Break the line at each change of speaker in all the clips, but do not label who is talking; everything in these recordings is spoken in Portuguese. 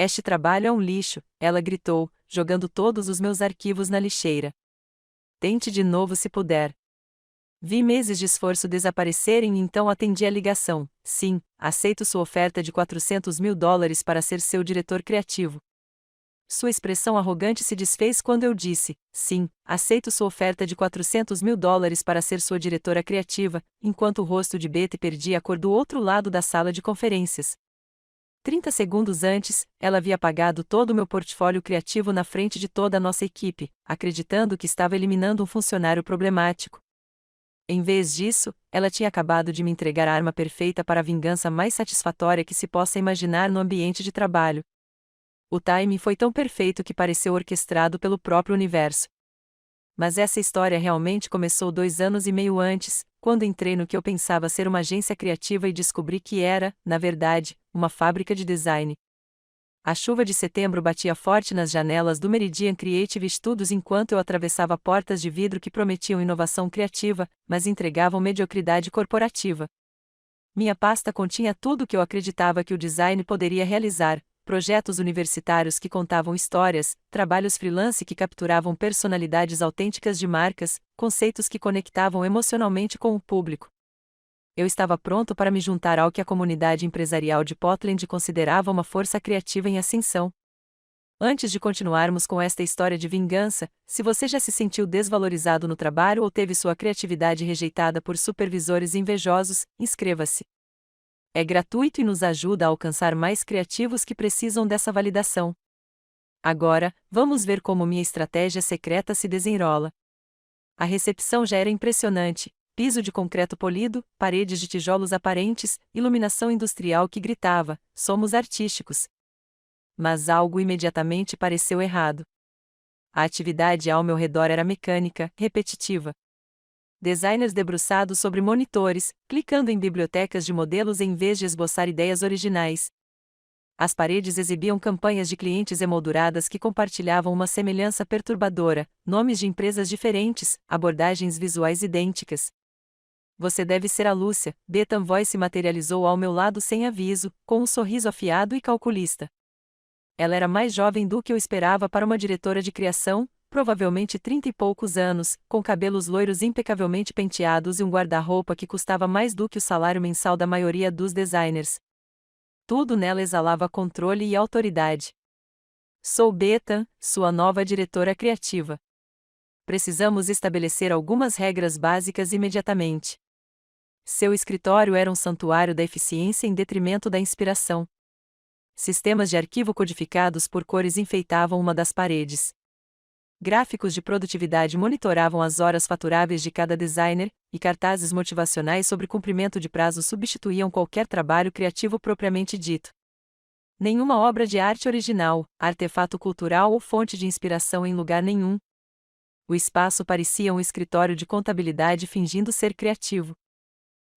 Este trabalho é um lixo, ela gritou, jogando todos os meus arquivos na lixeira. Tente de novo se puder. Vi meses de esforço desaparecerem e então atendi a ligação. Sim, aceito sua oferta de $400.000 para ser seu diretor criativo. Sua expressão arrogante se desfez quando eu disse, sim, aceito sua oferta de $400.000 para ser sua diretora criativa, enquanto o rosto de Betty perdia a cor do outro lado da sala de conferências. 30 segundos antes, ela havia apagado todo o meu portfólio criativo na frente de toda a nossa equipe, acreditando que estava eliminando um funcionário problemático. Em vez disso, ela tinha acabado de me entregar a arma perfeita para a vingança mais satisfatória que se possa imaginar no ambiente de trabalho. O timing foi tão perfeito que pareceu orquestrado pelo próprio universo. Mas essa história realmente começou 2 anos e meio antes, quando entrei no que eu pensava ser uma agência criativa e descobri que era, na verdade, uma fábrica de design. A chuva de setembro batia forte nas janelas do Meridian Creative Studios enquanto eu atravessava portas de vidro que prometiam inovação criativa, mas entregavam mediocridade corporativa. Minha pasta continha tudo o que eu acreditava que o design poderia realizar: projetos universitários que contavam histórias, trabalhos freelance que capturavam personalidades autênticas de marcas, conceitos que conectavam emocionalmente com o público. Eu estava pronto para me juntar ao que a comunidade empresarial de Portland considerava uma força criativa em ascensão. Antes de continuarmos com esta história de vingança, se você já se sentiu desvalorizado no trabalho ou teve sua criatividade rejeitada por supervisores invejosos, inscreva-se. É gratuito e nos ajuda a alcançar mais criativos que precisam dessa validação. Agora, vamos ver como minha estratégia secreta se desenrola. A recepção já era impressionante: piso de concreto polido, paredes de tijolos aparentes, iluminação industrial que gritava, somos artísticos. Mas algo imediatamente pareceu errado. A atividade ao meu redor era mecânica, repetitiva. Designers debruçados sobre monitores, clicando em bibliotecas de modelos em vez de esboçar ideias originais. As paredes exibiam campanhas de clientes emolduradas que compartilhavam uma semelhança perturbadora, nomes de empresas diferentes, abordagens visuais idênticas. Você deve ser a Lúcia, Bethan Voice se materializou ao meu lado sem aviso, com um sorriso afiado e calculista. Ela era mais jovem do que eu esperava para uma diretora de criação, provavelmente 30 e poucos anos, com cabelos loiros impecavelmente penteados e um guarda-roupa que custava mais do que o salário mensal da maioria dos designers. Tudo nela exalava controle e autoridade. Sou Bethan, sua nova diretora criativa. Precisamos estabelecer algumas regras básicas imediatamente. Seu escritório era um santuário da eficiência em detrimento da inspiração. Sistemas de arquivo codificados por cores enfeitavam uma das paredes. Gráficos de produtividade monitoravam as horas faturáveis de cada designer, e cartazes motivacionais sobre cumprimento de prazos substituíam qualquer trabalho criativo propriamente dito. Nenhuma obra de arte original, artefato cultural ou fonte de inspiração em lugar nenhum. O espaço parecia um escritório de contabilidade fingindo ser criativo.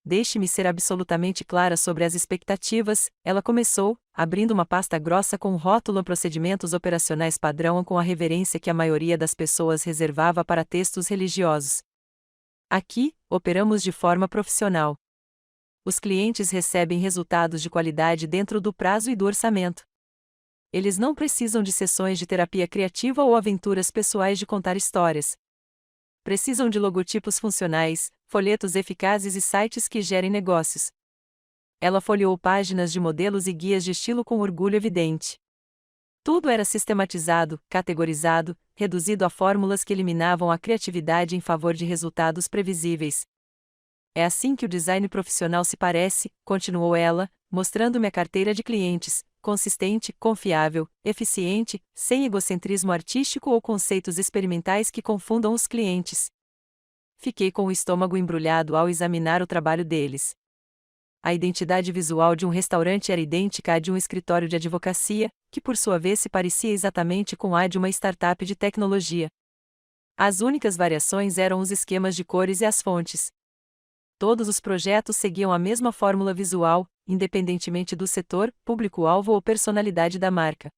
Deixe-me ser absolutamente clara sobre as expectativas, ela começou, abrindo uma pasta grossa com um rótulo Procedimentos Operacionais Padrão com a reverência que a maioria das pessoas reservava para textos religiosos. Aqui, operamos de forma profissional. Os clientes recebem resultados de qualidade dentro do prazo e do orçamento. Eles não precisam de sessões de terapia criativa ou aventuras pessoais de contar histórias. Precisam de logotipos funcionais, folhetos eficazes e sites que gerem negócios. Ela folheou páginas de modelos e guias de estilo com orgulho evidente. Tudo era sistematizado, categorizado, reduzido a fórmulas que eliminavam a criatividade em favor de resultados previsíveis. É assim que o design profissional se parece, continuou ela, mostrando-me a carteira de clientes: consistente, confiável, eficiente, sem egocentrismo artístico ou conceitos experimentais que confundam os clientes. Fiquei com o estômago embrulhado ao examinar o trabalho deles. A identidade visual de um restaurante era idêntica à de um escritório de advocacia, que por sua vez se parecia exatamente com a de uma startup de tecnologia. As únicas variações eram os esquemas de cores e as fontes. Todos os projetos seguiam a mesma fórmula visual, independentemente do setor, público-alvo ou personalidade da marca.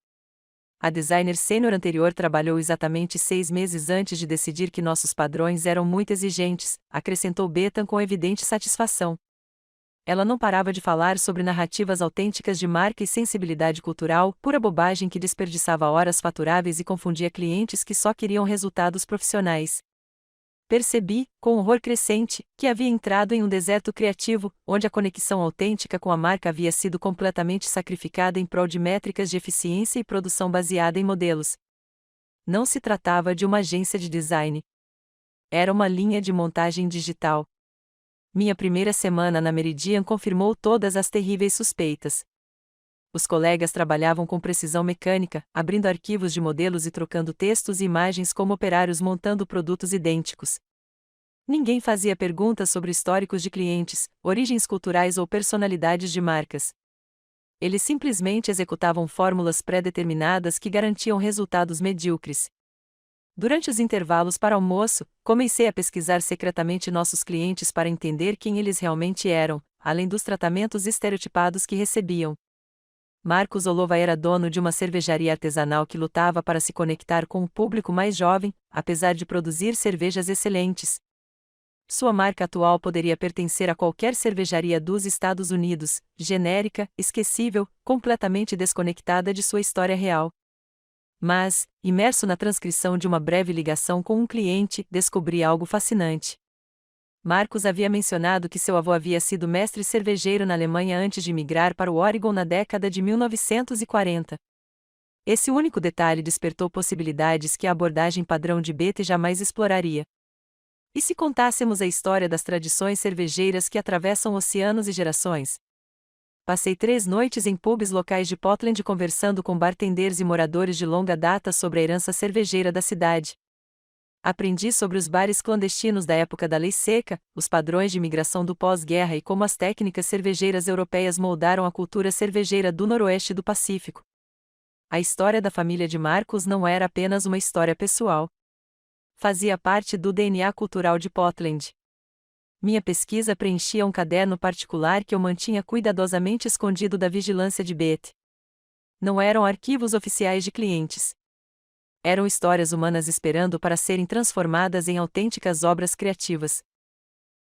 A designer sênior anterior trabalhou exatamente 6 meses antes de decidir que nossos padrões eram muito exigentes, acrescentou Bethan com evidente satisfação. Ela não parava de falar sobre narrativas autênticas de marca e sensibilidade cultural, pura bobagem que desperdiçava horas faturáveis e confundia clientes que só queriam resultados profissionais. Percebi, com horror crescente, que havia entrado em um deserto criativo, onde a conexão autêntica com a marca havia sido completamente sacrificada em prol de métricas de eficiência e produção baseada em modelos. Não se tratava de uma agência de design. Era uma linha de montagem digital. Minha primeira semana na Meridian confirmou todas as terríveis suspeitas. Os colegas trabalhavam com precisão mecânica, abrindo arquivos de modelos e trocando textos e imagens como operários montando produtos idênticos. Ninguém fazia perguntas sobre históricos de clientes, origens culturais ou personalidades de marcas. Eles simplesmente executavam fórmulas pré-determinadas que garantiam resultados medíocres. Durante os intervalos para almoço, comecei a pesquisar secretamente nossos clientes para entender quem eles realmente eram, além dos tratamentos estereotipados que recebiam. Marcos Olova era dono de uma cervejaria artesanal que lutava para se conectar com um público mais jovem, apesar de produzir cervejas excelentes. Sua marca atual poderia pertencer a qualquer cervejaria dos Estados Unidos, genérica, esquecível, completamente desconectada de sua história real. Mas, imerso na transcrição de uma breve ligação com um cliente, descobri algo fascinante. Marcos havia mencionado que seu avô havia sido mestre cervejeiro na Alemanha antes de migrar para o Oregon na década de 1940. Esse único detalhe despertou possibilidades que a abordagem padrão de Bethe jamais exploraria. E se contássemos a história das tradições cervejeiras que atravessam oceanos e gerações? Passei 3 noites em pubs locais de Portland conversando com bartenders e moradores de longa data sobre a herança cervejeira da cidade. Aprendi sobre os bares clandestinos da época da Lei Seca, os padrões de imigração do pós-guerra e como as técnicas cervejeiras europeias moldaram a cultura cervejeira do noroeste do Pacífico. A história da família de Marcos não era apenas uma história pessoal. Fazia parte do DNA cultural de Portland. Minha pesquisa preenchia um caderno particular que eu mantinha cuidadosamente escondido da vigilância de Bethe. Não eram arquivos oficiais de clientes. Eram histórias humanas esperando para serem transformadas em autênticas obras criativas.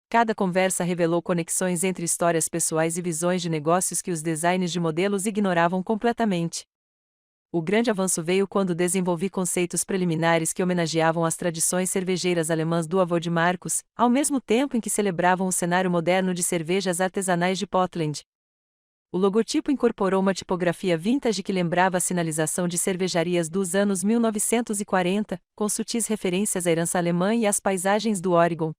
Cada conversa revelou conexões entre histórias pessoais e visões de negócios que os designers de modelos ignoravam completamente. O grande avanço veio quando desenvolvi conceitos preliminares que homenageavam as tradições cervejeiras alemãs do avô de Marcos, ao mesmo tempo em que celebravam o cenário moderno de cervejas artesanais de Portland. O logotipo incorporou uma tipografia vintage que lembrava a sinalização de cervejarias dos anos 1940, com sutis referências à herança alemã e às paisagens do Oregon.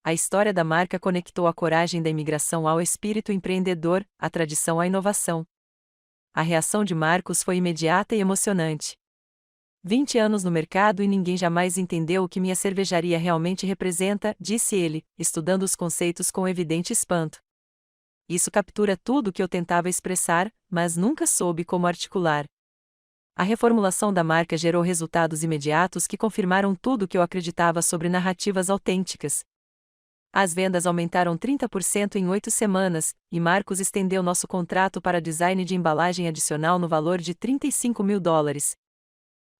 A história da marca conectou a coragem da imigração ao espírito empreendedor, a tradição à inovação. A reação de Marcos foi imediata e emocionante. 20 anos no mercado e ninguém jamais entendeu o que minha cervejaria realmente representa, disse ele, estudando os conceitos com evidente espanto. Isso captura tudo o que eu tentava expressar, mas nunca soube como articular. A reformulação da marca gerou resultados imediatos que confirmaram tudo o que eu acreditava sobre narrativas autênticas. As vendas aumentaram 30% em 8 semanas, e Marcos estendeu nosso contrato para design de embalagem adicional no valor de $35 mil.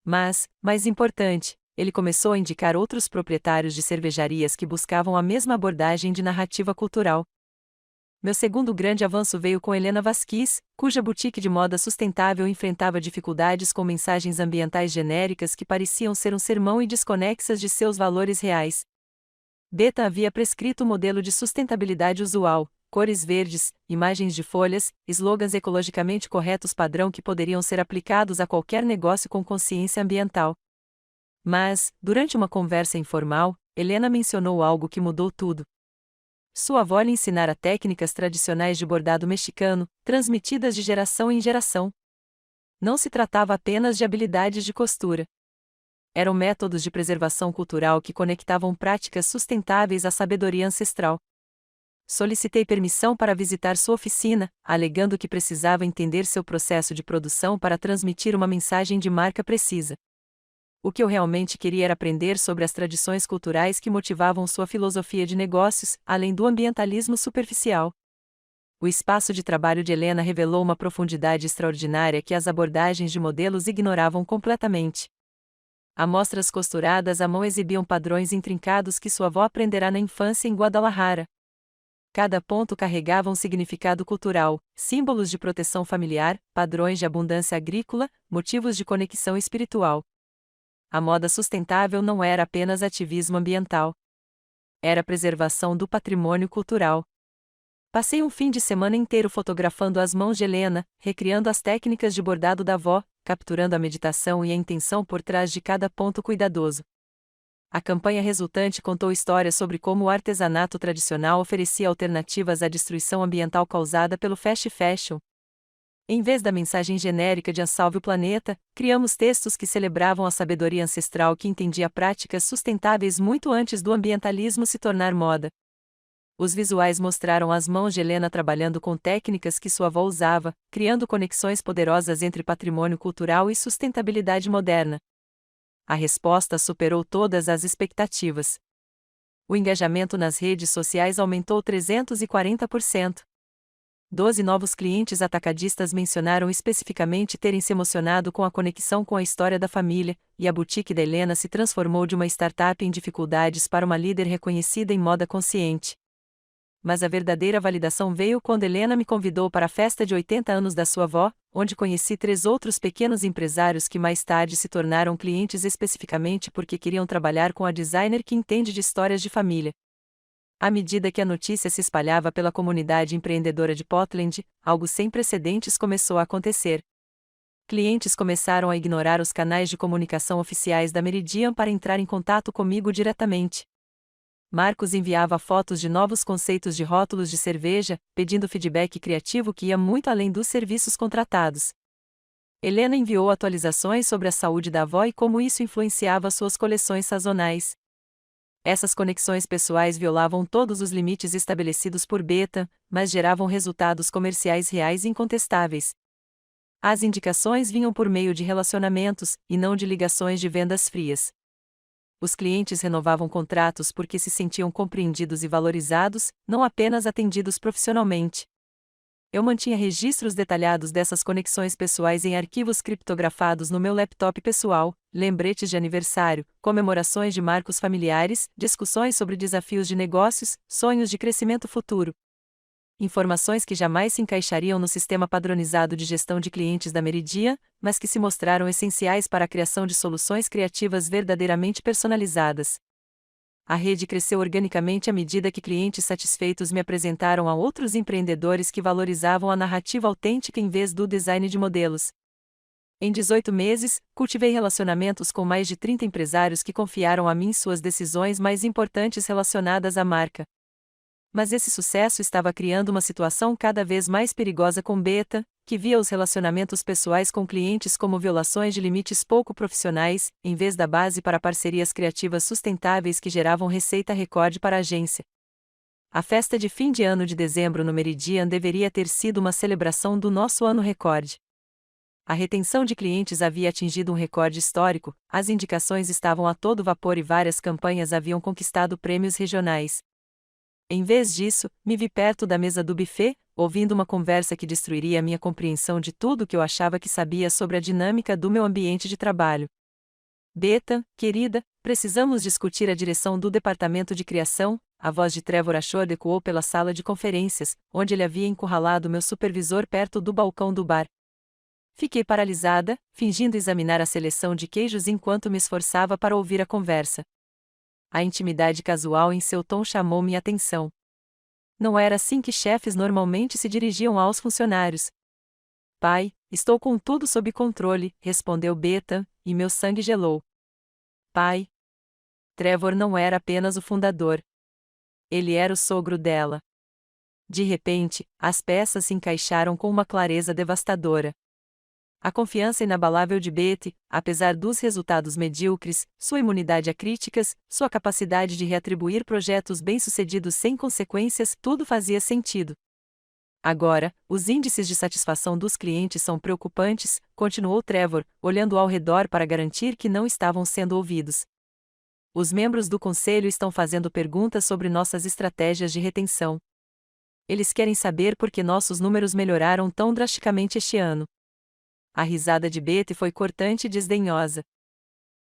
Mas, mais importante, ele começou a indicar outros proprietários de cervejarias que buscavam a mesma abordagem de narrativa cultural. Meu segundo grande avanço veio com Helena Vasquez, cuja boutique de moda sustentável enfrentava dificuldades com mensagens ambientais genéricas que pareciam ser um sermão e desconexas de seus valores reais. Bethe havia prescrito o modelo de sustentabilidade usual, cores verdes, imagens de folhas, slogans ecologicamente corretos padrão que poderiam ser aplicados a qualquer negócio com consciência ambiental. Mas, durante uma conversa informal, Helena mencionou algo que mudou tudo. Sua avó lhe ensinara técnicas tradicionais de bordado mexicano, transmitidas de geração em geração. Não se tratava apenas de habilidades de costura. Eram métodos de preservação cultural que conectavam práticas sustentáveis à sabedoria ancestral. Solicitei permissão para visitar sua oficina, alegando que precisava entender seu processo de produção para transmitir uma mensagem de marca precisa. O que eu realmente queria era aprender sobre as tradições culturais que motivavam sua filosofia de negócios, além do ambientalismo superficial. O espaço de trabalho de Helena revelou uma profundidade extraordinária que as abordagens de modelos ignoravam completamente. Amostras costuradas à mão exibiam padrões intrincados que sua avó aprenderá na infância em Guadalajara. Cada ponto carregava um significado cultural, símbolos de proteção familiar, padrões de abundância agrícola, motivos de conexão espiritual. A moda sustentável não era apenas ativismo ambiental. Era preservação do patrimônio cultural. Passei um fim de semana inteiro fotografando as mãos de Helena, recriando as técnicas de bordado da avó, capturando a meditação e a intenção por trás de cada ponto cuidadoso. A campanha resultante contou histórias sobre como o artesanato tradicional oferecia alternativas à destruição ambiental causada pelo fast fashion. Em vez da mensagem genérica de "salve o planeta", criamos textos que celebravam a sabedoria ancestral que entendia práticas sustentáveis muito antes do ambientalismo se tornar moda. Os visuais mostraram as mãos de Helena trabalhando com técnicas que sua avó usava, criando conexões poderosas entre patrimônio cultural e sustentabilidade moderna. A resposta superou todas as expectativas. O engajamento nas redes sociais aumentou 340%. 12 novos clientes atacadistas mencionaram especificamente terem se emocionado com a conexão com a história da família, e a boutique da Helena se transformou de uma startup em dificuldades para uma líder reconhecida em moda consciente. Mas a verdadeira validação veio quando Helena me convidou para a festa de 80 anos da sua avó, onde conheci 3 outros pequenos empresários que mais tarde se tornaram clientes especificamente porque queriam trabalhar com a designer que entende de histórias de família. À medida que a notícia se espalhava pela comunidade empreendedora de Portland, algo sem precedentes começou a acontecer. Clientes começaram a ignorar os canais de comunicação oficiais da Meridian para entrar em contato comigo diretamente. Marcos enviava fotos de novos conceitos de rótulos de cerveja, pedindo feedback criativo que ia muito além dos serviços contratados. Helena enviou atualizações sobre a saúde da avó e como isso influenciava suas coleções sazonais. Essas conexões pessoais violavam todos os limites estabelecidos por Beta, mas geravam resultados comerciais reais e incontestáveis. As indicações vinham por meio de relacionamentos, e não de ligações de vendas frias. Os clientes renovavam contratos porque se sentiam compreendidos e valorizados, não apenas atendidos profissionalmente. Eu mantinha registros detalhados dessas conexões pessoais em arquivos criptografados no meu laptop pessoal, lembretes de aniversário, comemorações de marcos familiares, discussões sobre desafios de negócios, sonhos de crescimento futuro. Informações que jamais se encaixariam no sistema padronizado de gestão de clientes da Meridian, mas que se mostraram essenciais para a criação de soluções criativas verdadeiramente personalizadas. A rede cresceu organicamente à medida que clientes satisfeitos me apresentaram a outros empreendedores que valorizavam a narrativa autêntica em vez do design de modelos. Em 18 meses, cultivei relacionamentos com mais de 30 empresários que confiaram a mim suas decisões mais importantes relacionadas à marca. Mas esse sucesso estava criando uma situação cada vez mais perigosa com Beta, que via os relacionamentos pessoais com clientes como violações de limites pouco profissionais, em vez da base para parcerias criativas sustentáveis que geravam receita recorde para a agência. A festa de fim de ano de dezembro no Meridian deveria ter sido uma celebração do nosso ano recorde. A retenção de clientes havia atingido um recorde histórico, as indicações estavam a todo vapor e várias campanhas haviam conquistado prêmios regionais. Em vez disso, me vi perto da mesa do buffet, ouvindo uma conversa que destruiria a minha compreensão de tudo o que eu achava que sabia sobre a dinâmica do meu ambiente de trabalho. Beta, querida, precisamos discutir a direção do departamento de criação, a voz de Trevor Ashore ecoou pela sala de conferências, onde ele havia encurralado meu supervisor perto do balcão do bar. Fiquei paralisada, fingindo examinar a seleção de queijos enquanto me esforçava para ouvir a conversa. A intimidade casual em seu tom chamou minha atenção. Não era assim que chefes normalmente se dirigiam aos funcionários. Pai, estou com tudo sob controle, respondeu Beta, e meu sangue gelou. Pai. Trevor não era apenas o fundador. Ele era o sogro dela. De repente, as peças se encaixaram com uma clareza devastadora. A confiança inabalável de Betty, apesar dos resultados medíocres, sua imunidade a críticas, sua capacidade de reatribuir projetos bem-sucedidos sem consequências, tudo fazia sentido. Agora, os índices de satisfação dos clientes são preocupantes, continuou Trevor, olhando ao redor para garantir que não estavam sendo ouvidos. Os membros do conselho estão fazendo perguntas sobre nossas estratégias de retenção. Eles querem saber por que nossos números melhoraram tão drasticamente este ano. A risada de Betty foi cortante e desdenhosa.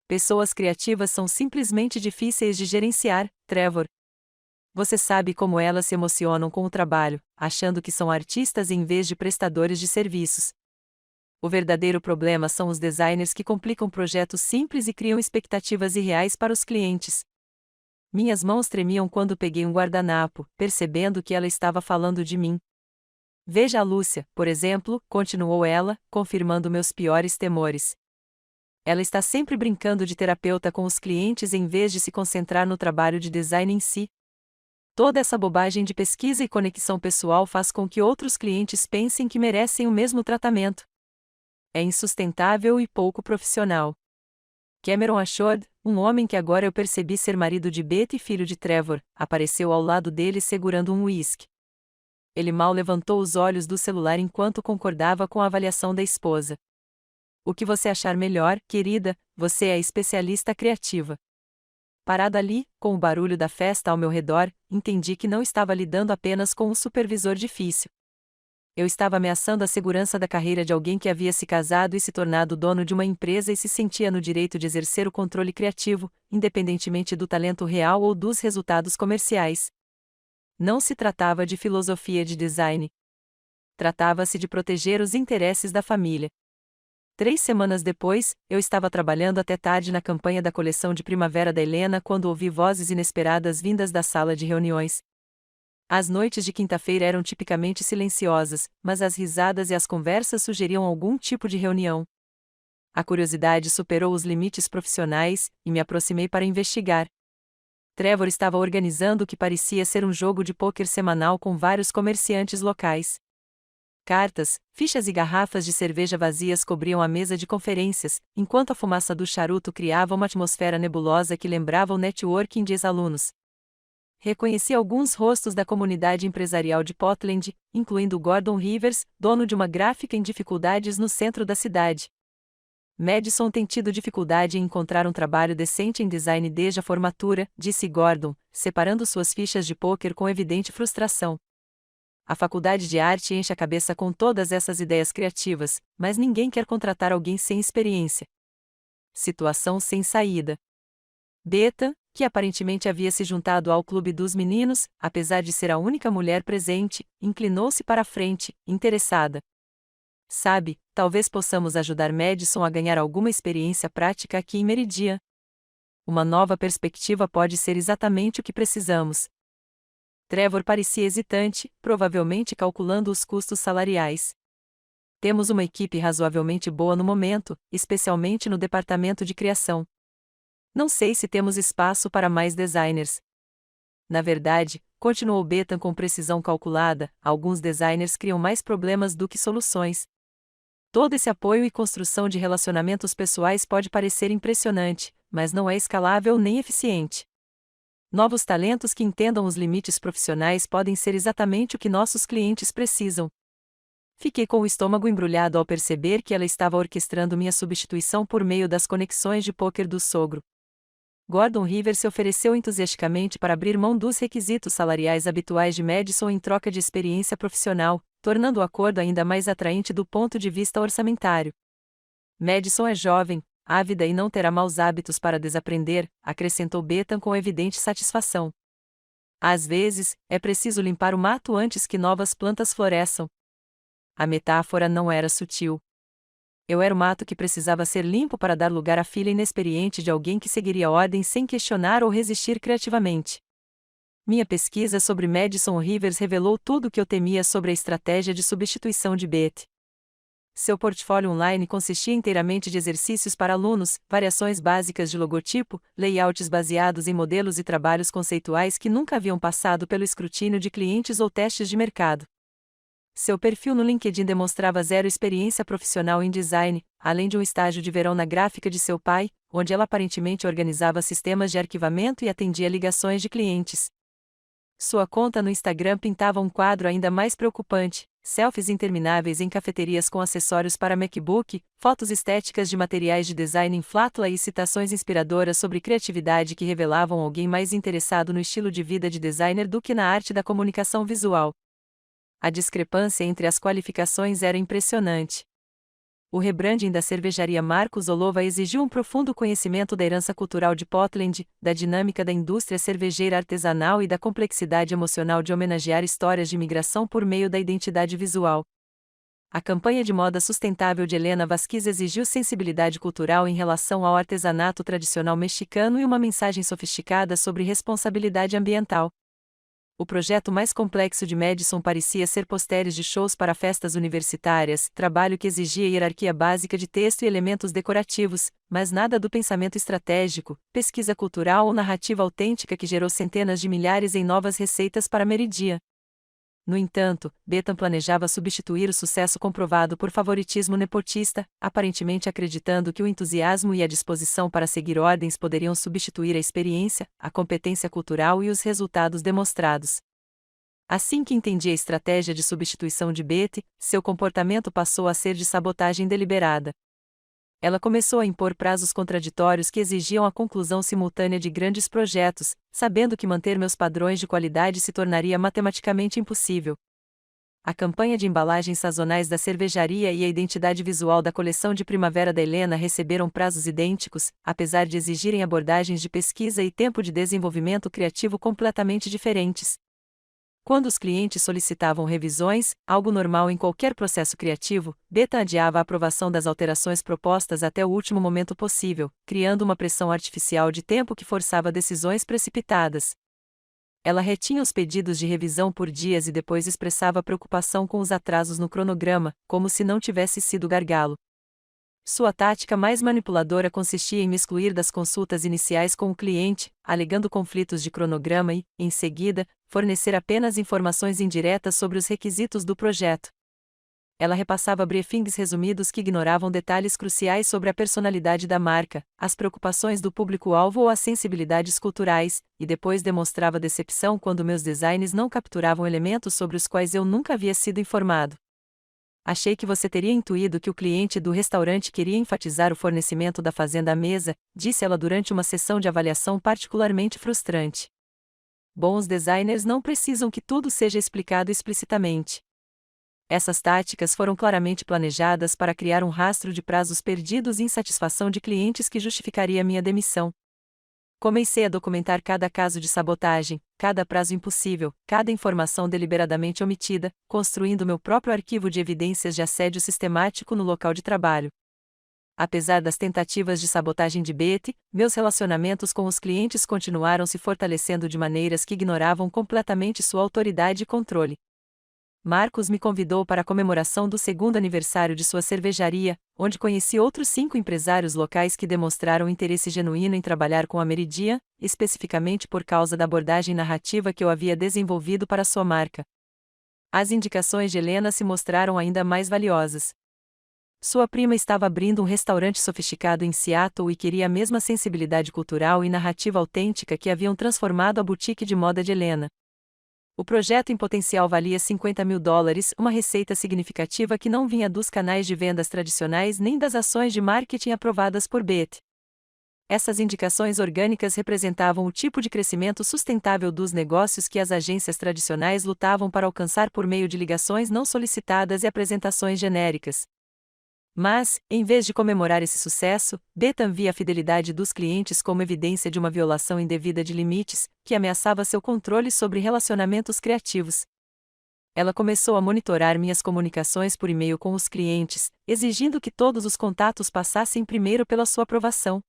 Pessoas criativas são simplesmente difíceis de gerenciar, Trevor. Você sabe como elas se emocionam com o trabalho, achando que são artistas em vez de prestadores de serviços. O verdadeiro problema são os designers que complicam projetos simples e criam expectativas irreais para os clientes. Minhas mãos tremiam quando peguei um guardanapo, percebendo que ela estava falando de mim. Veja a Lúcia, por exemplo, continuou ela, confirmando meus piores temores. Ela está sempre brincando de terapeuta com os clientes em vez de se concentrar no trabalho de design em si. Toda essa bobagem de pesquisa e conexão pessoal faz com que outros clientes pensem que merecem o mesmo tratamento. É insustentável e pouco profissional. Cameron Ashford, um homem que agora eu percebi ser marido de Beth e filho de Trevor, apareceu ao lado dele segurando um uísque. Ele mal levantou os olhos do celular enquanto concordava com a avaliação da esposa. O que você achar melhor, querida, você é a especialista criativa. Parado ali, com o barulho da festa ao meu redor, entendi que não estava lidando apenas com um supervisor difícil. Eu estava ameaçando a segurança da carreira de alguém que havia se casado e se tornado dono de uma empresa e se sentia no direito de exercer o controle criativo, independentemente do talento real ou dos resultados comerciais. Não se tratava de filosofia de design. Tratava-se de proteger os interesses da família. 3 semanas depois, eu estava trabalhando até tarde na campanha da coleção de primavera da Helena quando ouvi vozes inesperadas vindas da sala de reuniões. As noites de quinta-feira eram tipicamente silenciosas, mas as risadas e as conversas sugeriam algum tipo de reunião. A curiosidade superou os limites profissionais, e me aproximei para investigar. Trevor estava organizando o que parecia ser um jogo de pôquer semanal com vários comerciantes locais. Cartas, fichas e garrafas de cerveja vazias cobriam a mesa de conferências, enquanto a fumaça do charuto criava uma atmosfera nebulosa que lembrava o networking de ex-alunos. Reconheci alguns rostos da comunidade empresarial de Portland, incluindo Gordon Rivers, dono de uma gráfica em dificuldades no centro da cidade. Madison tem tido dificuldade em encontrar um trabalho decente em design desde a formatura, disse Gordon, separando suas fichas de pôquer com evidente frustração. A faculdade de arte enche a cabeça com todas essas ideias criativas, mas ninguém quer contratar alguém sem experiência. Situação sem saída. Beta, que aparentemente havia se juntado ao clube dos meninos, apesar de ser a única mulher presente, inclinou-se para a frente, interessada. Sabe, talvez possamos ajudar Madison a ganhar alguma experiência prática aqui em Meridian. Uma nova perspectiva pode ser exatamente o que precisamos. Trevor parecia hesitante, provavelmente calculando os custos salariais. Temos uma equipe razoavelmente boa no momento, especialmente no departamento de criação. Não sei se temos espaço para mais designers. Na verdade, continuou Bethan com precisão calculada, alguns designers criam mais problemas do que soluções. Todo esse apoio e construção de relacionamentos pessoais pode parecer impressionante, mas não é escalável nem eficiente. Novos talentos que entendam os limites profissionais podem ser exatamente o que nossos clientes precisam. Fiquei com o estômago embrulhado ao perceber que ela estava orquestrando minha substituição por meio das conexões de pôquer do sogro. Gordon Rivers se ofereceu entusiasticamente para abrir mão dos requisitos salariais habituais de Madison em troca de experiência profissional, tornando o acordo ainda mais atraente do ponto de vista orçamentário. Madison é jovem, ávida e não terá maus hábitos para desaprender, acrescentou Bethan com evidente satisfação. Às vezes, é preciso limpar o mato antes que novas plantas floresçam. A metáfora não era sutil. Eu era o mato que precisava ser limpo para dar lugar à filha inexperiente de alguém que seguiria ordens sem questionar ou resistir criativamente. Minha pesquisa sobre Madison Rivers revelou tudo o que eu temia sobre a estratégia de substituição de Beth. Seu portfólio online consistia inteiramente de exercícios para alunos, variações básicas de logotipo, layouts baseados em modelos e trabalhos conceituais que nunca haviam passado pelo escrutínio de clientes ou testes de mercado. Seu perfil no LinkedIn demonstrava zero experiência profissional em design, além de um estágio de verão na gráfica de seu pai, onde ela aparentemente organizava sistemas de arquivamento e atendia ligações de clientes. Sua conta no Instagram pintava um quadro ainda mais preocupante: selfies intermináveis em cafeterias com acessórios para MacBook, fotos estéticas de materiais de design em Flatla e citações inspiradoras sobre criatividade que revelavam alguém mais interessado no estilo de vida de designer do que na arte da comunicação visual. A discrepância entre as qualificações era impressionante. O rebranding da cervejaria Marcos Olova exigiu um profundo conhecimento da herança cultural de Portland, da dinâmica da indústria cervejeira artesanal e da complexidade emocional de homenagear histórias de imigração por meio da identidade visual. A campanha de moda sustentável de Helena Vasquez exigiu sensibilidade cultural em relação ao artesanato tradicional mexicano e uma mensagem sofisticada sobre responsabilidade ambiental. O projeto mais complexo de Madison parecia ser posters de shows para festas universitárias, trabalho que exigia hierarquia básica de texto e elementos decorativos, mas nada do pensamento estratégico, pesquisa cultural ou narrativa autêntica que gerou centenas de milhares em novas receitas para Meridia. No entanto, Bethan planejava substituir o sucesso comprovado por favoritismo nepotista, aparentemente acreditando que o entusiasmo e a disposição para seguir ordens poderiam substituir a experiência, a competência cultural e os resultados demonstrados. Assim que entendi a estratégia de substituição de Betty, seu comportamento passou a ser de sabotagem deliberada. Ela começou a impor prazos contraditórios que exigiam a conclusão simultânea de grandes projetos, sabendo que manter meus padrões de qualidade se tornaria matematicamente impossível. A campanha de embalagens sazonais da cervejaria e a identidade visual da coleção de primavera da Helena receberam prazos idênticos, apesar de exigirem abordagens de pesquisa e tempo de desenvolvimento criativo completamente diferentes. Quando os clientes solicitavam revisões, algo normal em qualquer processo criativo, Bethan adiava a aprovação das alterações propostas até o último momento possível, criando uma pressão artificial de tempo que forçava decisões precipitadas. Ela retinha os pedidos de revisão por dias e depois expressava preocupação com os atrasos no cronograma, como se não tivesse sido gargalo. Sua tática mais manipuladora consistia em me excluir das consultas iniciais com o cliente, alegando conflitos de cronograma e, em seguida, fornecer apenas informações indiretas sobre os requisitos do projeto. Ela repassava briefings resumidos que ignoravam detalhes cruciais sobre a personalidade da marca, as preocupações do público-alvo ou as sensibilidades culturais, e depois demonstrava decepção quando meus designs não capturavam elementos sobre os quais eu nunca havia sido informado. Achei que você teria intuído que o cliente do restaurante queria enfatizar o fornecimento da fazenda à mesa, disse ela durante uma sessão de avaliação particularmente frustrante. Bons designers não precisam que tudo seja explicado explicitamente. Essas táticas foram claramente planejadas para criar um rastro de prazos perdidos e insatisfação de clientes que justificaria minha demissão. Comecei a documentar cada caso de sabotagem, cada prazo impossível, cada informação deliberadamente omitida, construindo meu próprio arquivo de evidências de assédio sistemático no local de trabalho. Apesar das tentativas de sabotagem de Betty, meus relacionamentos com os clientes continuaram se fortalecendo de maneiras que ignoravam completamente sua autoridade e controle. Marcos me convidou para a comemoração do segundo aniversário de sua cervejaria, onde conheci outros 5 empresários locais que demonstraram interesse genuíno em trabalhar com a Meridia, especificamente por causa da abordagem narrativa que eu havia desenvolvido para sua marca. As indicações de Helena se mostraram ainda mais valiosas. Sua prima estava abrindo um restaurante sofisticado em Seattle e queria a mesma sensibilidade cultural e narrativa autêntica que haviam transformado a boutique de moda de Helena. O projeto em potencial valia $50.000, uma receita significativa que não vinha dos canais de vendas tradicionais nem das ações de marketing aprovadas por Betty. Essas indicações orgânicas representavam o tipo de crescimento sustentável dos negócios que as agências tradicionais lutavam para alcançar por meio de ligações não solicitadas e apresentações genéricas. Mas, em vez de comemorar esse sucesso, Bethan via a fidelidade dos clientes como evidência de uma violação indevida de limites, que ameaçava seu controle sobre relacionamentos criativos. Ela começou a monitorar minhas comunicações por e-mail com os clientes, exigindo que todos os contatos passassem primeiro pela sua aprovação.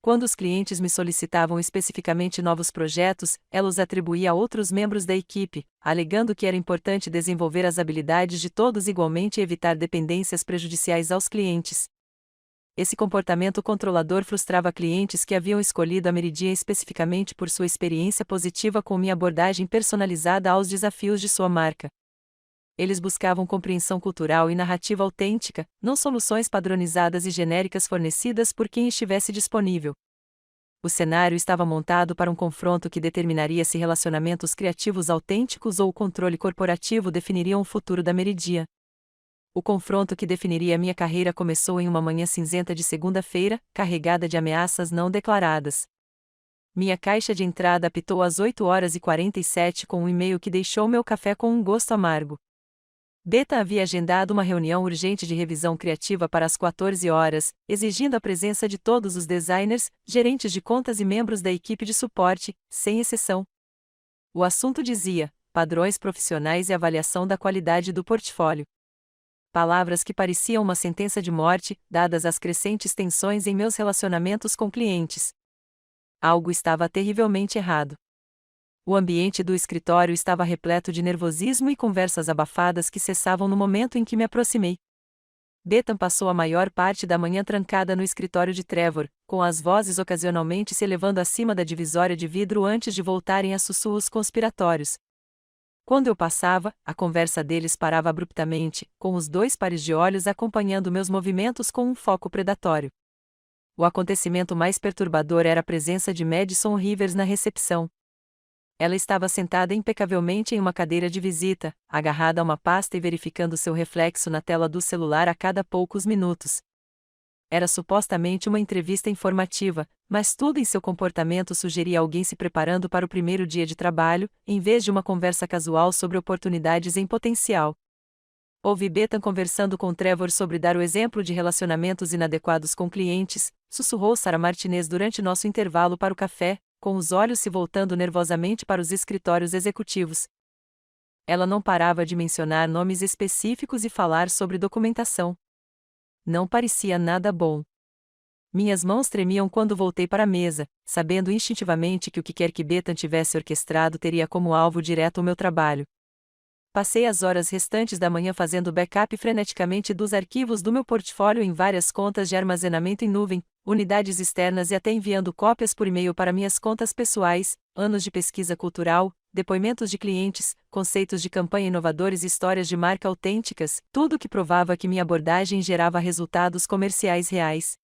Quando os clientes me solicitavam especificamente novos projetos, ela os atribuía a outros membros da equipe, alegando que era importante desenvolver as habilidades de todos igualmente e evitar dependências prejudiciais aos clientes. Esse comportamento controlador frustrava clientes que haviam escolhido a Meridia especificamente por sua experiência positiva com minha abordagem personalizada aos desafios de sua marca. Eles buscavam compreensão cultural e narrativa autêntica, não soluções padronizadas e genéricas fornecidas por quem estivesse disponível. O cenário estava montado para um confronto que determinaria se relacionamentos criativos autênticos ou o controle corporativo definiriam o futuro da Meridia. O confronto que definiria minha carreira começou em uma manhã cinzenta de segunda-feira, carregada de ameaças não declaradas. Minha caixa de entrada apitou às 8h47 com um e-mail que deixou meu café com um gosto amargo. Beta havia agendado uma reunião urgente de revisão criativa para as 14 horas, exigindo a presença de todos os designers, gerentes de contas e membros da equipe de suporte, sem exceção. O assunto dizia: padrões profissionais e avaliação da qualidade do portfólio. Palavras que pareciam uma sentença de morte, dadas as crescentes tensões em meus relacionamentos com clientes. Algo estava terrivelmente errado. O ambiente do escritório estava repleto de nervosismo e conversas abafadas que cessavam no momento em que me aproximei. Bethan passou a maior parte da manhã trancada no escritório de Trevor, com as vozes ocasionalmente se elevando acima da divisória de vidro antes de voltarem a sussurros conspiratórios. Quando eu passava, a conversa deles parava abruptamente, com os dois pares de olhos acompanhando meus movimentos com um foco predatório. O acontecimento mais perturbador era a presença de Madison Rivers na recepção. Ela estava sentada impecavelmente em uma cadeira de visita, agarrada a uma pasta e verificando seu reflexo na tela do celular a cada poucos minutos. Era supostamente uma entrevista informativa, mas tudo em seu comportamento sugeria alguém se preparando para o primeiro dia de trabalho, em vez de uma conversa casual sobre oportunidades em potencial. Ouvi Bethan conversando com Trevor sobre dar o exemplo de relacionamentos inadequados com clientes, sussurrou Sarah Martinez durante nosso intervalo para o café, com os olhos se voltando nervosamente para os escritórios executivos. Ela não parava de mencionar nomes específicos e falar sobre documentação. Não parecia nada bom. Minhas mãos tremiam quando voltei para a mesa, sabendo instintivamente que o que quer que Bethan tivesse orquestrado teria como alvo direto o meu trabalho. Passei as horas restantes da manhã fazendo backup freneticamente dos arquivos do meu portfólio em várias contas de armazenamento em nuvem, unidades externas e até enviando cópias por e-mail para minhas contas pessoais, anos de pesquisa cultural, depoimentos de clientes, conceitos de campanha inovadores e histórias de marca autênticas, tudo que provava que minha abordagem gerava resultados comerciais reais.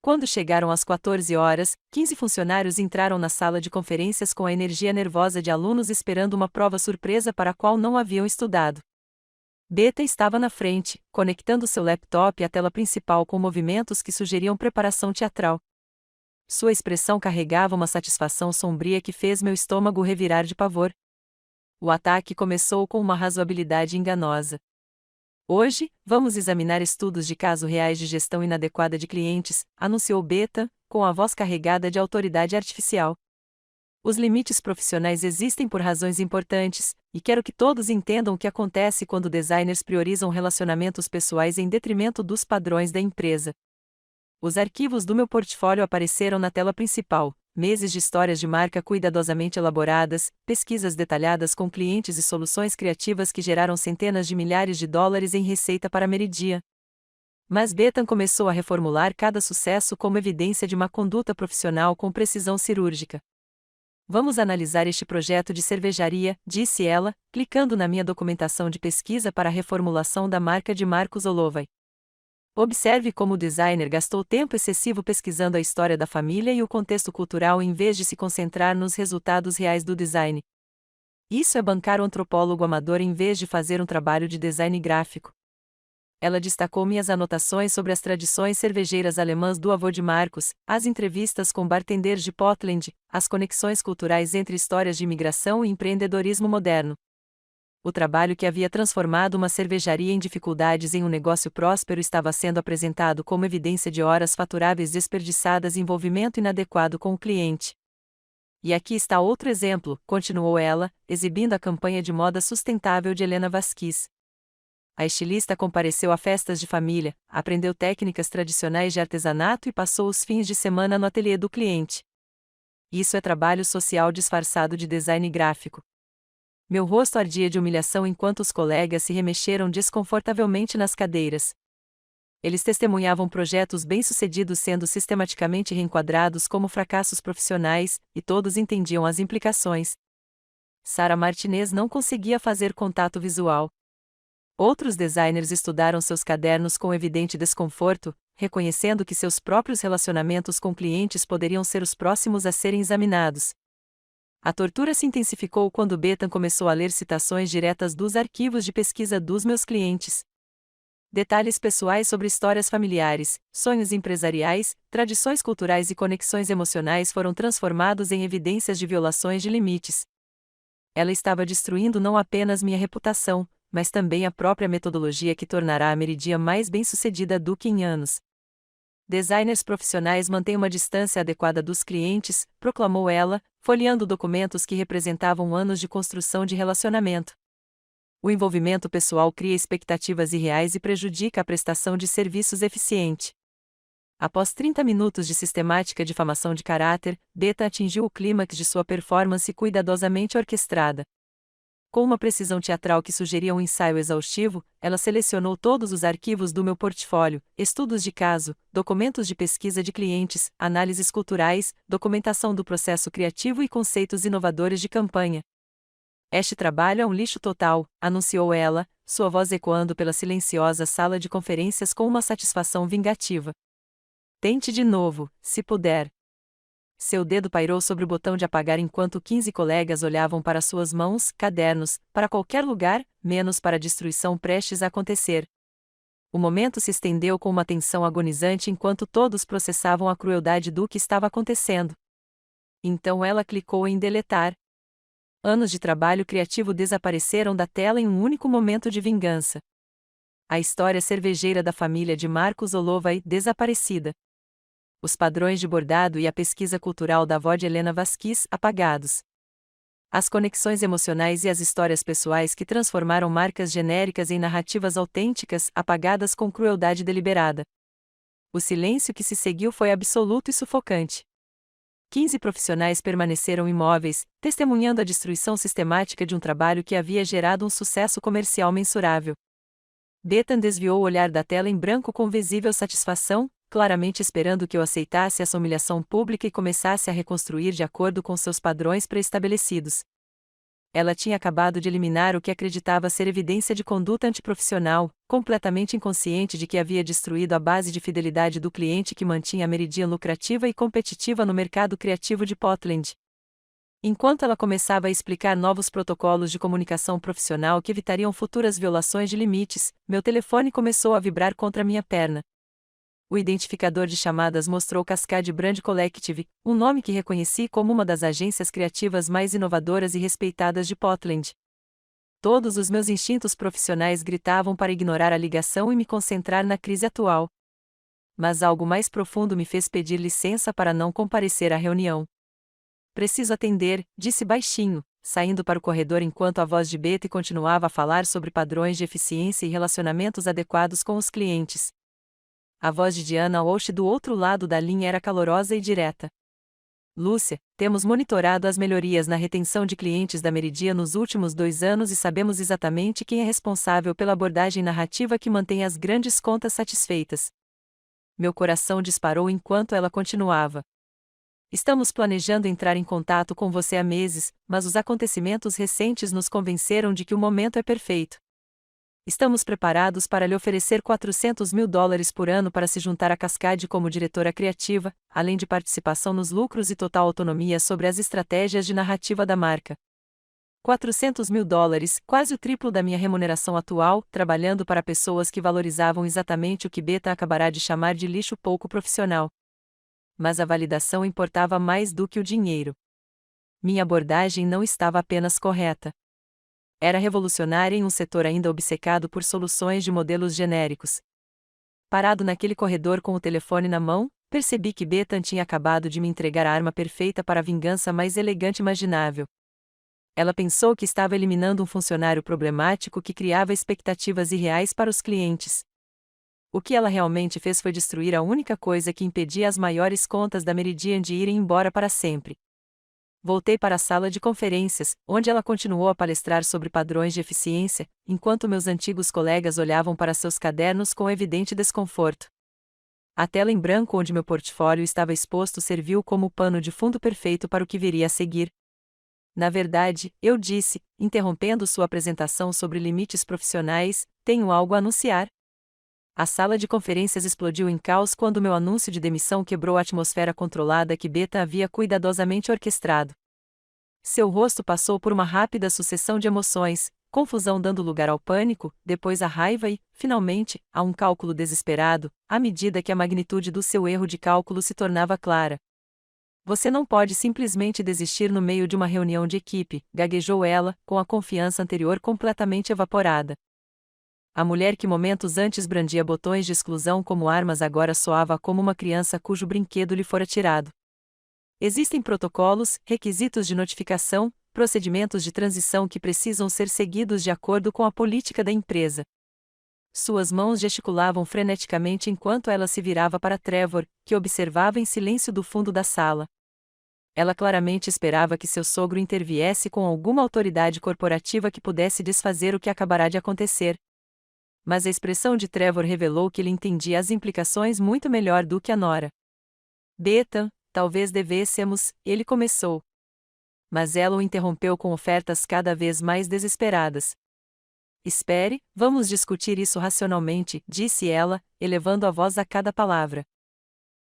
Quando chegaram às 14 horas, 15 funcionários entraram na sala de conferências com a energia nervosa de alunos esperando uma prova surpresa para a qual não haviam estudado. Beta estava na frente, conectando seu laptop à tela principal com movimentos que sugeriam preparação teatral. Sua expressão carregava uma satisfação sombria que fez meu estômago revirar de pavor. O ataque começou com uma razoabilidade enganosa. Hoje, vamos examinar estudos de caso reais de gestão inadequada de clientes, anunciou Bethan, com a voz carregada de autoridade artificial. Os limites profissionais existem por razões importantes, e quero que todos entendam o que acontece quando designers priorizam relacionamentos pessoais em detrimento dos padrões da empresa. Os arquivos do meu portfólio apareceram na tela principal. Meses de histórias de marca cuidadosamente elaboradas, pesquisas detalhadas com clientes e soluções criativas que geraram centenas de milhares de dólares em receita para a Meridian. Mas Bethan começou a reformular cada sucesso como evidência de uma conduta profissional com precisão cirúrgica. Vamos analisar este projeto de cervejaria, disse ela, clicando na minha documentação de pesquisa para a reformulação da marca de Marcus Olovai. Observe como o designer gastou tempo excessivo pesquisando a história da família e o contexto cultural em vez de se concentrar nos resultados reais do design. Isso é bancar o antropólogo amador em vez de fazer um trabalho de design gráfico. Ela destacou minhas anotações sobre as tradições cervejeiras alemãs do avô de Marcus, as entrevistas com bartenders de Portland, as conexões culturais entre histórias de imigração e empreendedorismo moderno. O trabalho que havia transformado uma cervejaria em dificuldades em um negócio próspero estava sendo apresentado como evidência de horas faturáveis desperdiçadas e envolvimento inadequado com o cliente. E aqui está outro exemplo, continuou ela, exibindo a campanha de moda sustentável de Helena Vasquez. A estilista compareceu a festas de família, aprendeu técnicas tradicionais de artesanato e passou os fins de semana no ateliê do cliente. Isso é trabalho social disfarçado de design gráfico. Meu rosto ardia de humilhação enquanto os colegas se remexeram desconfortavelmente nas cadeiras. Eles testemunhavam projetos bem-sucedidos sendo sistematicamente reenquadrados como fracassos profissionais, e todos entendiam as implicações. Sarah Martinez não conseguia fazer contato visual. Outros designers estudaram seus cadernos com evidente desconforto, reconhecendo que seus próprios relacionamentos com clientes poderiam ser os próximos a serem examinados. A tortura se intensificou quando Bethan começou a ler citações diretas dos arquivos de pesquisa dos meus clientes. Detalhes pessoais sobre histórias familiares, sonhos empresariais, tradições culturais e conexões emocionais foram transformados em evidências de violações de limites. Ela estava destruindo não apenas minha reputação, mas também a própria metodologia que tornará a Meridian mais bem-sucedida do que em anos. Designers profissionais mantêm uma distância adequada dos clientes, proclamou ela, folheando documentos que representavam anos de construção de relacionamento. O envolvimento pessoal cria expectativas irreais e prejudica a prestação de serviços eficiente. Após 30 minutos de sistemática difamação de caráter, Beta atingiu o clímax de sua performance cuidadosamente orquestrada. Com uma precisão teatral que sugeria um ensaio exaustivo, ela selecionou todos os arquivos do meu portfólio, estudos de caso, documentos de pesquisa de clientes, análises culturais, documentação do processo criativo e conceitos inovadores de campanha. Este trabalho é um lixo total, anunciou ela, sua voz ecoando pela silenciosa sala de conferências com uma satisfação vingativa. Tente de novo, se puder. Seu dedo pairou sobre o botão de apagar enquanto 15 colegas olhavam para suas mãos, cadernos, para qualquer lugar, menos para a destruição prestes a acontecer. O momento se estendeu com uma tensão agonizante enquanto todos processavam a crueldade do que estava acontecendo. Então ela clicou em deletar. Anos de trabalho criativo desapareceram da tela em um único momento de vingança. A história cervejeira da família de Marcos Olovay desaparecida. Os padrões de bordado e a pesquisa cultural da avó de Helena Vasquez apagados. As conexões emocionais e as histórias pessoais que transformaram marcas genéricas em narrativas autênticas apagadas com crueldade deliberada. O silêncio que se seguiu foi absoluto e sufocante. 15 profissionais permaneceram imóveis, testemunhando a destruição sistemática de um trabalho que havia gerado um sucesso comercial mensurável. Bethan desviou o olhar da tela em branco com visível satisfação, claramente esperando que eu aceitasse essa humilhação pública e começasse a reconstruir de acordo com seus padrões pré-estabelecidos. Ela tinha acabado de eliminar o que acreditava ser evidência de conduta antiprofissional, completamente inconsciente de que havia destruído a base de fidelidade do cliente que mantinha a Meridian lucrativa e competitiva no mercado criativo de Portland. Enquanto ela começava a explicar novos protocolos de comunicação profissional que evitariam futuras violações de limites, meu telefone começou a vibrar contra minha perna. O identificador de chamadas mostrou Cascade Brand Collective, um nome que reconheci como uma das agências criativas mais inovadoras e respeitadas de Portland. Todos os meus instintos profissionais gritavam para ignorar a ligação e me concentrar na crise atual. Mas algo mais profundo me fez pedir licença para não comparecer à reunião. Preciso atender, disse baixinho, saindo para o corredor enquanto a voz de Betty continuava a falar sobre padrões de eficiência e relacionamentos adequados com os clientes. A voz de Diana Walsh do outro lado da linha era calorosa e direta. Lúcia, temos monitorado as melhorias na retenção de clientes da Meridian nos últimos 2 anos e sabemos exatamente quem é responsável pela abordagem narrativa que mantém as grandes contas satisfeitas. Meu coração disparou enquanto ela continuava. Estamos planejando entrar em contato com você há meses, mas os acontecimentos recentes nos convenceram de que o momento é perfeito. Estamos preparados para lhe oferecer $400 mil por ano para se juntar à Cascade como diretora criativa, além de participação nos lucros e total autonomia sobre as estratégias de narrativa da marca. $400 mil, quase o triplo da minha remuneração atual, trabalhando para pessoas que valorizavam exatamente o que Beta acabará de chamar de lixo pouco profissional. Mas a validação importava mais do que o dinheiro. Minha abordagem não estava apenas correta. Era revolucionária em um setor ainda obcecado por soluções de modelos genéricos. Parado naquele corredor com o telefone na mão, percebi que Bethan tinha acabado de me entregar a arma perfeita para a vingança mais elegante imaginável. Ela pensou que estava eliminando um funcionário problemático que criava expectativas irreais para os clientes. O que ela realmente fez foi destruir a única coisa que impedia as maiores contas da Meridian de irem embora para sempre. Voltei para a sala de conferências, onde ela continuou a palestrar sobre padrões de eficiência, enquanto meus antigos colegas olhavam para seus cadernos com evidente desconforto. A tela em branco onde meu portfólio estava exposto serviu como o pano de fundo perfeito para o que viria a seguir. Na verdade, eu disse, interrompendo sua apresentação sobre limites profissionais, tenho algo a anunciar. A sala de conferências explodiu em caos quando meu anúncio de demissão quebrou a atmosfera controlada que Beta havia cuidadosamente orquestrado. Seu rosto passou por uma rápida sucessão de emoções, confusão dando lugar ao pânico, depois à raiva e, finalmente, a um cálculo desesperado, à medida que a magnitude do seu erro de cálculo se tornava clara. Você não pode simplesmente desistir no meio de uma reunião de equipe, gaguejou ela, com a confiança anterior completamente evaporada. A mulher que momentos antes brandia botões de exclusão como armas agora soava como uma criança cujo brinquedo lhe fora tirado. Existem protocolos, requisitos de notificação, procedimentos de transição que precisam ser seguidos de acordo com a política da empresa. Suas mãos gesticulavam freneticamente enquanto ela se virava para Trevor, que observava em silêncio do fundo da sala. Ela claramente esperava que seu sogro interviesse com alguma autoridade corporativa que pudesse desfazer o que acabará de acontecer. Mas a expressão de Trevor revelou que ele entendia as implicações muito melhor do que a nora. Bethan, talvez devêssemos, ele começou. Mas ela o interrompeu com ofertas cada vez mais desesperadas. Espere, vamos discutir isso racionalmente, disse ela, elevando a voz a cada palavra.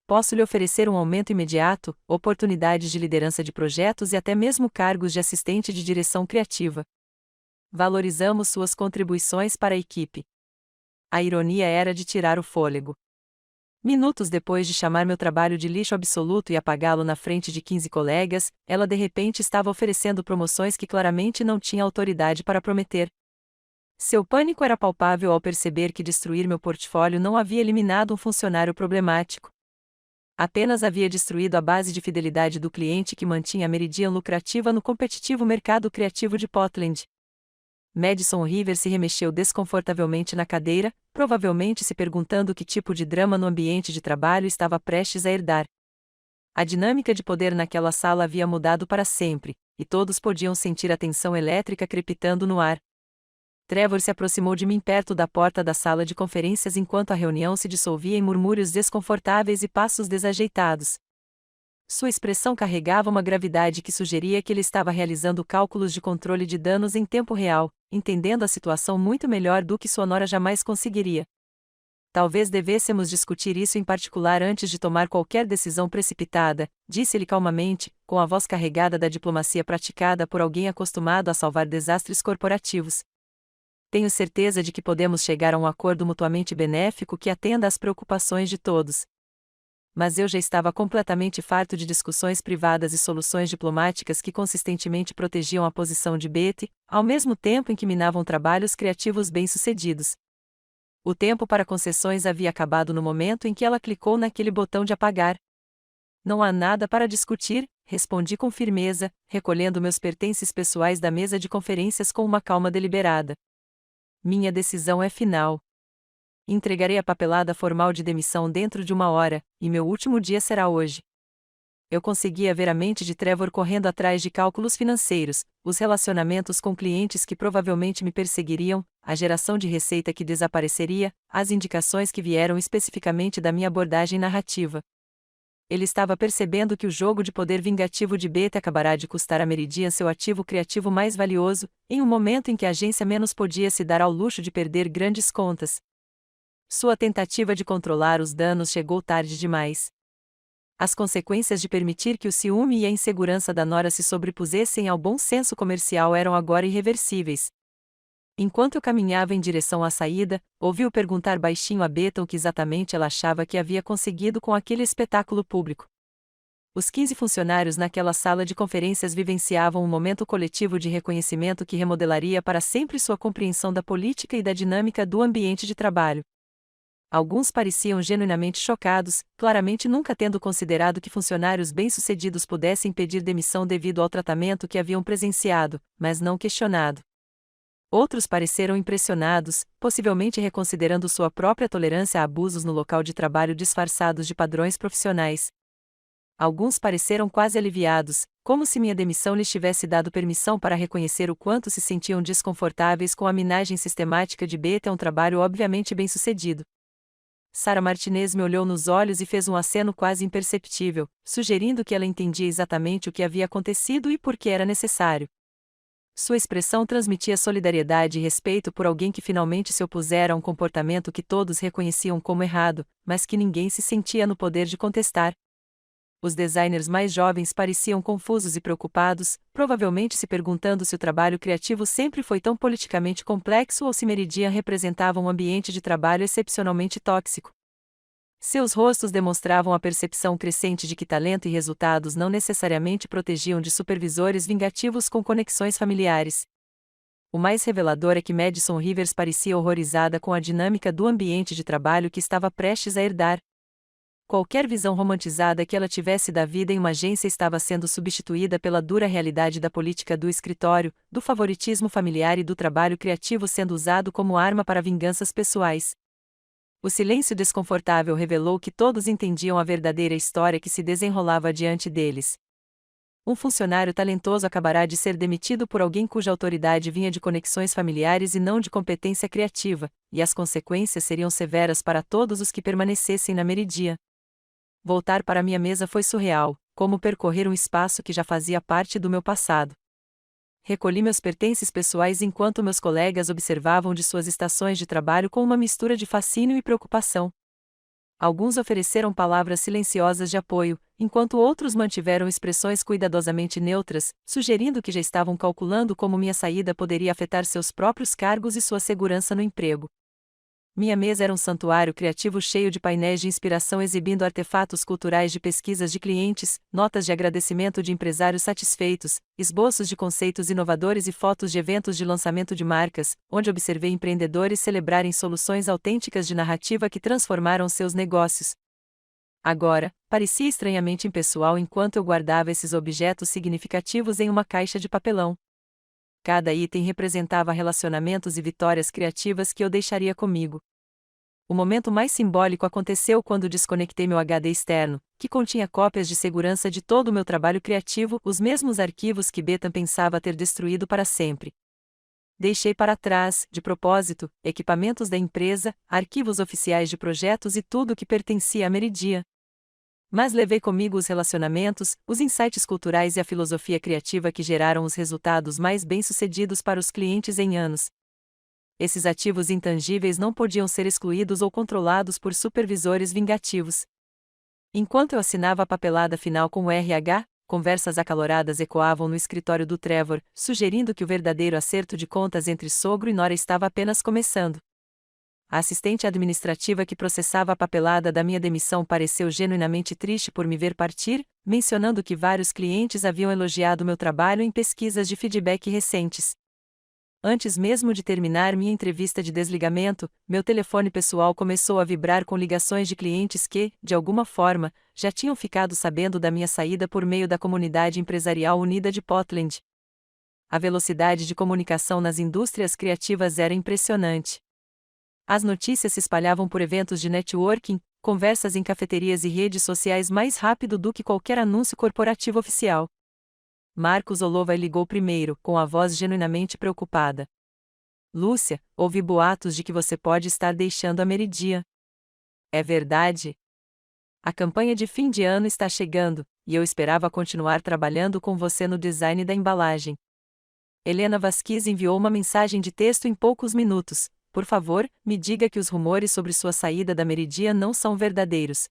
Posso lhe oferecer um aumento imediato, oportunidades de liderança de projetos e até mesmo cargos de assistente de direção criativa. Valorizamos suas contribuições para a equipe. A ironia era de tirar o fôlego. Minutos depois de chamar meu trabalho de lixo absoluto e apagá-lo na frente de 15 colegas, ela de repente estava oferecendo promoções que claramente não tinha autoridade para prometer. Seu pânico era palpável ao perceber que destruir meu portfólio não havia eliminado um funcionário problemático. Apenas havia destruído a base de fidelidade do cliente que mantinha a Meridian lucrativa no competitivo mercado criativo de Portland. Madison River se remexeu desconfortavelmente na cadeira, provavelmente se perguntando que tipo de drama no ambiente de trabalho estava prestes a herdar. A dinâmica de poder naquela sala havia mudado para sempre, e todos podiam sentir a tensão elétrica crepitando no ar. Trevor se aproximou de mim perto da porta da sala de conferências enquanto a reunião se dissolvia em murmúrios desconfortáveis e passos desajeitados. Sua expressão carregava uma gravidade que sugeria que ele estava realizando cálculos de controle de danos em tempo real, entendendo a situação muito melhor do que sua nora jamais conseguiria. Talvez devêssemos discutir isso em particular antes de tomar qualquer decisão precipitada, disse-ele calmamente, com a voz carregada da diplomacia praticada por alguém acostumado a salvar desastres corporativos. Tenho certeza de que podemos chegar a um acordo mutuamente benéfico que atenda às preocupações de todos. Mas eu já estava completamente farto de discussões privadas e soluções diplomáticas que consistentemente protegiam a posição de Betty, ao mesmo tempo em que minavam trabalhos criativos bem-sucedidos. O tempo para concessões havia acabado no momento em que ela clicou naquele botão de apagar. Não há nada para discutir, respondi com firmeza, recolhendo meus pertences pessoais da mesa de conferências com uma calma deliberada. Minha decisão é final. Entregarei a papelada formal de demissão dentro de 1 hora, e meu último dia será hoje. Eu conseguia ver a mente de Trevor correndo atrás de cálculos financeiros, os relacionamentos com clientes que provavelmente me perseguiriam, a geração de receita que desapareceria, as indicações que vieram especificamente da minha abordagem narrativa. Ele estava percebendo que o jogo de poder vingativo de Betty acabará de custar a Meridian seu ativo criativo mais valioso, em um momento em que a agência menos podia se dar ao luxo de perder grandes contas. Sua tentativa de controlar os danos chegou tarde demais. As consequências de permitir que o ciúme e a insegurança da nora se sobrepusessem ao bom senso comercial eram agora irreversíveis. Enquanto eu caminhava em direção à saída, ouvi-o perguntar baixinho a Bethan o que exatamente ela achava que havia conseguido com aquele espetáculo público. Os 15 funcionários naquela sala de conferências vivenciavam um momento coletivo de reconhecimento que remodelaria para sempre sua compreensão da política e da dinâmica do ambiente de trabalho. Alguns pareciam genuinamente chocados, claramente nunca tendo considerado que funcionários bem-sucedidos pudessem pedir demissão devido ao tratamento que haviam presenciado, mas não questionado. Outros pareceram impressionados, possivelmente reconsiderando sua própria tolerância a abusos no local de trabalho disfarçados de padrões profissionais. Alguns pareceram quase aliviados, como se minha demissão lhes tivesse dado permissão para reconhecer o quanto se sentiam desconfortáveis com a minagem sistemática de Betty a um trabalho obviamente bem-sucedido. Sarah Martinez me olhou nos olhos e fez um aceno quase imperceptível, sugerindo que ela entendia exatamente o que havia acontecido e por que era necessário. Sua expressão transmitia solidariedade e respeito por alguém que finalmente se opusera a um comportamento que todos reconheciam como errado, mas que ninguém se sentia no poder de contestar. Os designers mais jovens pareciam confusos e preocupados, provavelmente se perguntando se o trabalho criativo sempre foi tão politicamente complexo ou se Meridian representava um ambiente de trabalho excepcionalmente tóxico. Seus rostos demonstravam a percepção crescente de que talento e resultados não necessariamente protegiam de supervisores vingativos com conexões familiares. O mais revelador é que Madison Rivers parecia horrorizada com a dinâmica do ambiente de trabalho que estava prestes a herdar. Qualquer visão romantizada que ela tivesse da vida em uma agência estava sendo substituída pela dura realidade da política do escritório, do favoritismo familiar e do trabalho criativo sendo usado como arma para vinganças pessoais. O silêncio desconfortável revelou que todos entendiam a verdadeira história que se desenrolava diante deles. Um funcionário talentoso acabará de ser demitido por alguém cuja autoridade vinha de conexões familiares e não de competência criativa, e as consequências seriam severas para todos os que permanecessem na Meridian. Voltar para minha mesa foi surreal, como percorrer um espaço que já fazia parte do meu passado. Recolhi meus pertences pessoais enquanto meus colegas observavam de suas estações de trabalho com uma mistura de fascínio e preocupação. Alguns ofereceram palavras silenciosas de apoio, enquanto outros mantiveram expressões cuidadosamente neutras, sugerindo que já estavam calculando como minha saída poderia afetar seus próprios cargos e sua segurança no emprego. Minha mesa era um santuário criativo cheio de painéis de inspiração exibindo artefatos culturais de pesquisas de clientes, notas de agradecimento de empresários satisfeitos, esboços de conceitos inovadores e fotos de eventos de lançamento de marcas, onde observei empreendedores celebrarem soluções autênticas de narrativa que transformaram seus negócios. Agora, parecia estranhamente impessoal enquanto eu guardava esses objetos significativos em uma caixa de papelão. Cada item representava relacionamentos e vitórias criativas que eu deixaria comigo. O momento mais simbólico aconteceu quando desconectei meu HD externo, que continha cópias de segurança de todo o meu trabalho criativo, os mesmos arquivos que Bethan pensava ter destruído para sempre. Deixei para trás, de propósito, equipamentos da empresa, arquivos oficiais de projetos e tudo o que pertencia à Meridian. Mas levei comigo os relacionamentos, os insights culturais e a filosofia criativa que geraram os resultados mais bem-sucedidos para os clientes em anos. Esses ativos intangíveis não podiam ser excluídos ou controlados por supervisores vingativos. Enquanto eu assinava a papelada final com o RH, conversas acaloradas ecoavam no escritório do Trevor, sugerindo que o verdadeiro acerto de contas entre sogro e nora estava apenas começando. A assistente administrativa que processava a papelada da minha demissão pareceu genuinamente triste por me ver partir, mencionando que vários clientes haviam elogiado meu trabalho em pesquisas de feedback recentes. Antes mesmo de terminar minha entrevista de desligamento, meu telefone pessoal começou a vibrar com ligações de clientes que, de alguma forma, já tinham ficado sabendo da minha saída por meio da comunidade empresarial unida de Portland. A velocidade de comunicação nas indústrias criativas era impressionante. As notícias se espalhavam por eventos de networking, conversas em cafeterias e redes sociais mais rápido do que qualquer anúncio corporativo oficial. Marcos Olovai ligou primeiro, com a voz genuinamente preocupada. Lúcia, ouvi boatos de que você pode estar deixando a Meridian. É verdade? A campanha de fim de ano está chegando, e eu esperava continuar trabalhando com você no design da embalagem. Helena Vasquez enviou uma mensagem de texto em poucos minutos. Por favor, me diga que os rumores sobre sua saída da Meridian não são verdadeiros.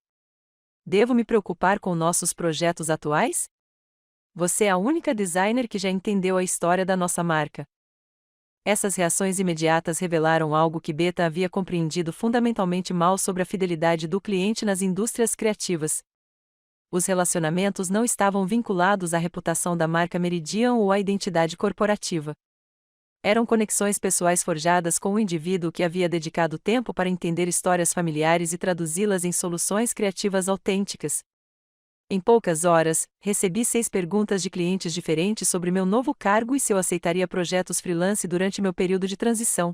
Devo me preocupar com nossos projetos atuais? Você é a única designer que já entendeu a história da nossa marca. Essas reações imediatas revelaram algo que Bethan havia compreendido fundamentalmente mal sobre a fidelidade do cliente nas indústrias criativas. Os relacionamentos não estavam vinculados à reputação da marca Meridian ou à identidade corporativa. Eram conexões pessoais forjadas com o indivíduo que havia dedicado tempo para entender histórias familiares e traduzi-las em soluções criativas autênticas. Em poucas horas, recebi 6 perguntas de clientes diferentes sobre meu novo cargo e se eu aceitaria projetos freelance durante meu período de transição.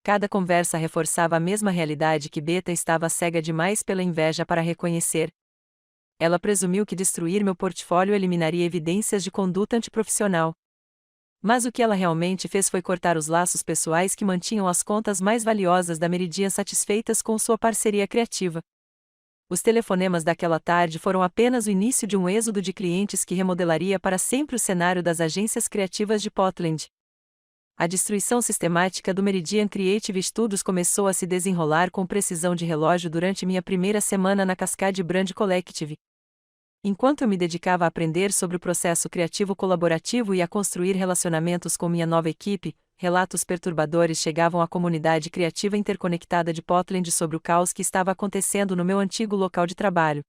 Cada conversa reforçava a mesma realidade que Bethan estava cega demais pela inveja para reconhecer. Ela presumiu que destruir meu portfólio eliminaria evidências de conduta antiprofissional. Mas o que ela realmente fez foi cortar os laços pessoais que mantinham as contas mais valiosas da Meridian satisfeitas com sua parceria criativa. Os telefonemas daquela tarde foram apenas o início de um êxodo de clientes que remodelaria para sempre o cenário das agências criativas de Portland. A destruição sistemática do Meridian Creative Studios começou a se desenrolar com precisão de relógio durante minha primeira semana na Cascade Brand Collective. Enquanto eu me dedicava a aprender sobre o processo criativo colaborativo e a construir relacionamentos com minha nova equipe, relatos perturbadores chegavam à comunidade criativa interconectada de Portland sobre o caos que estava acontecendo no meu antigo local de trabalho.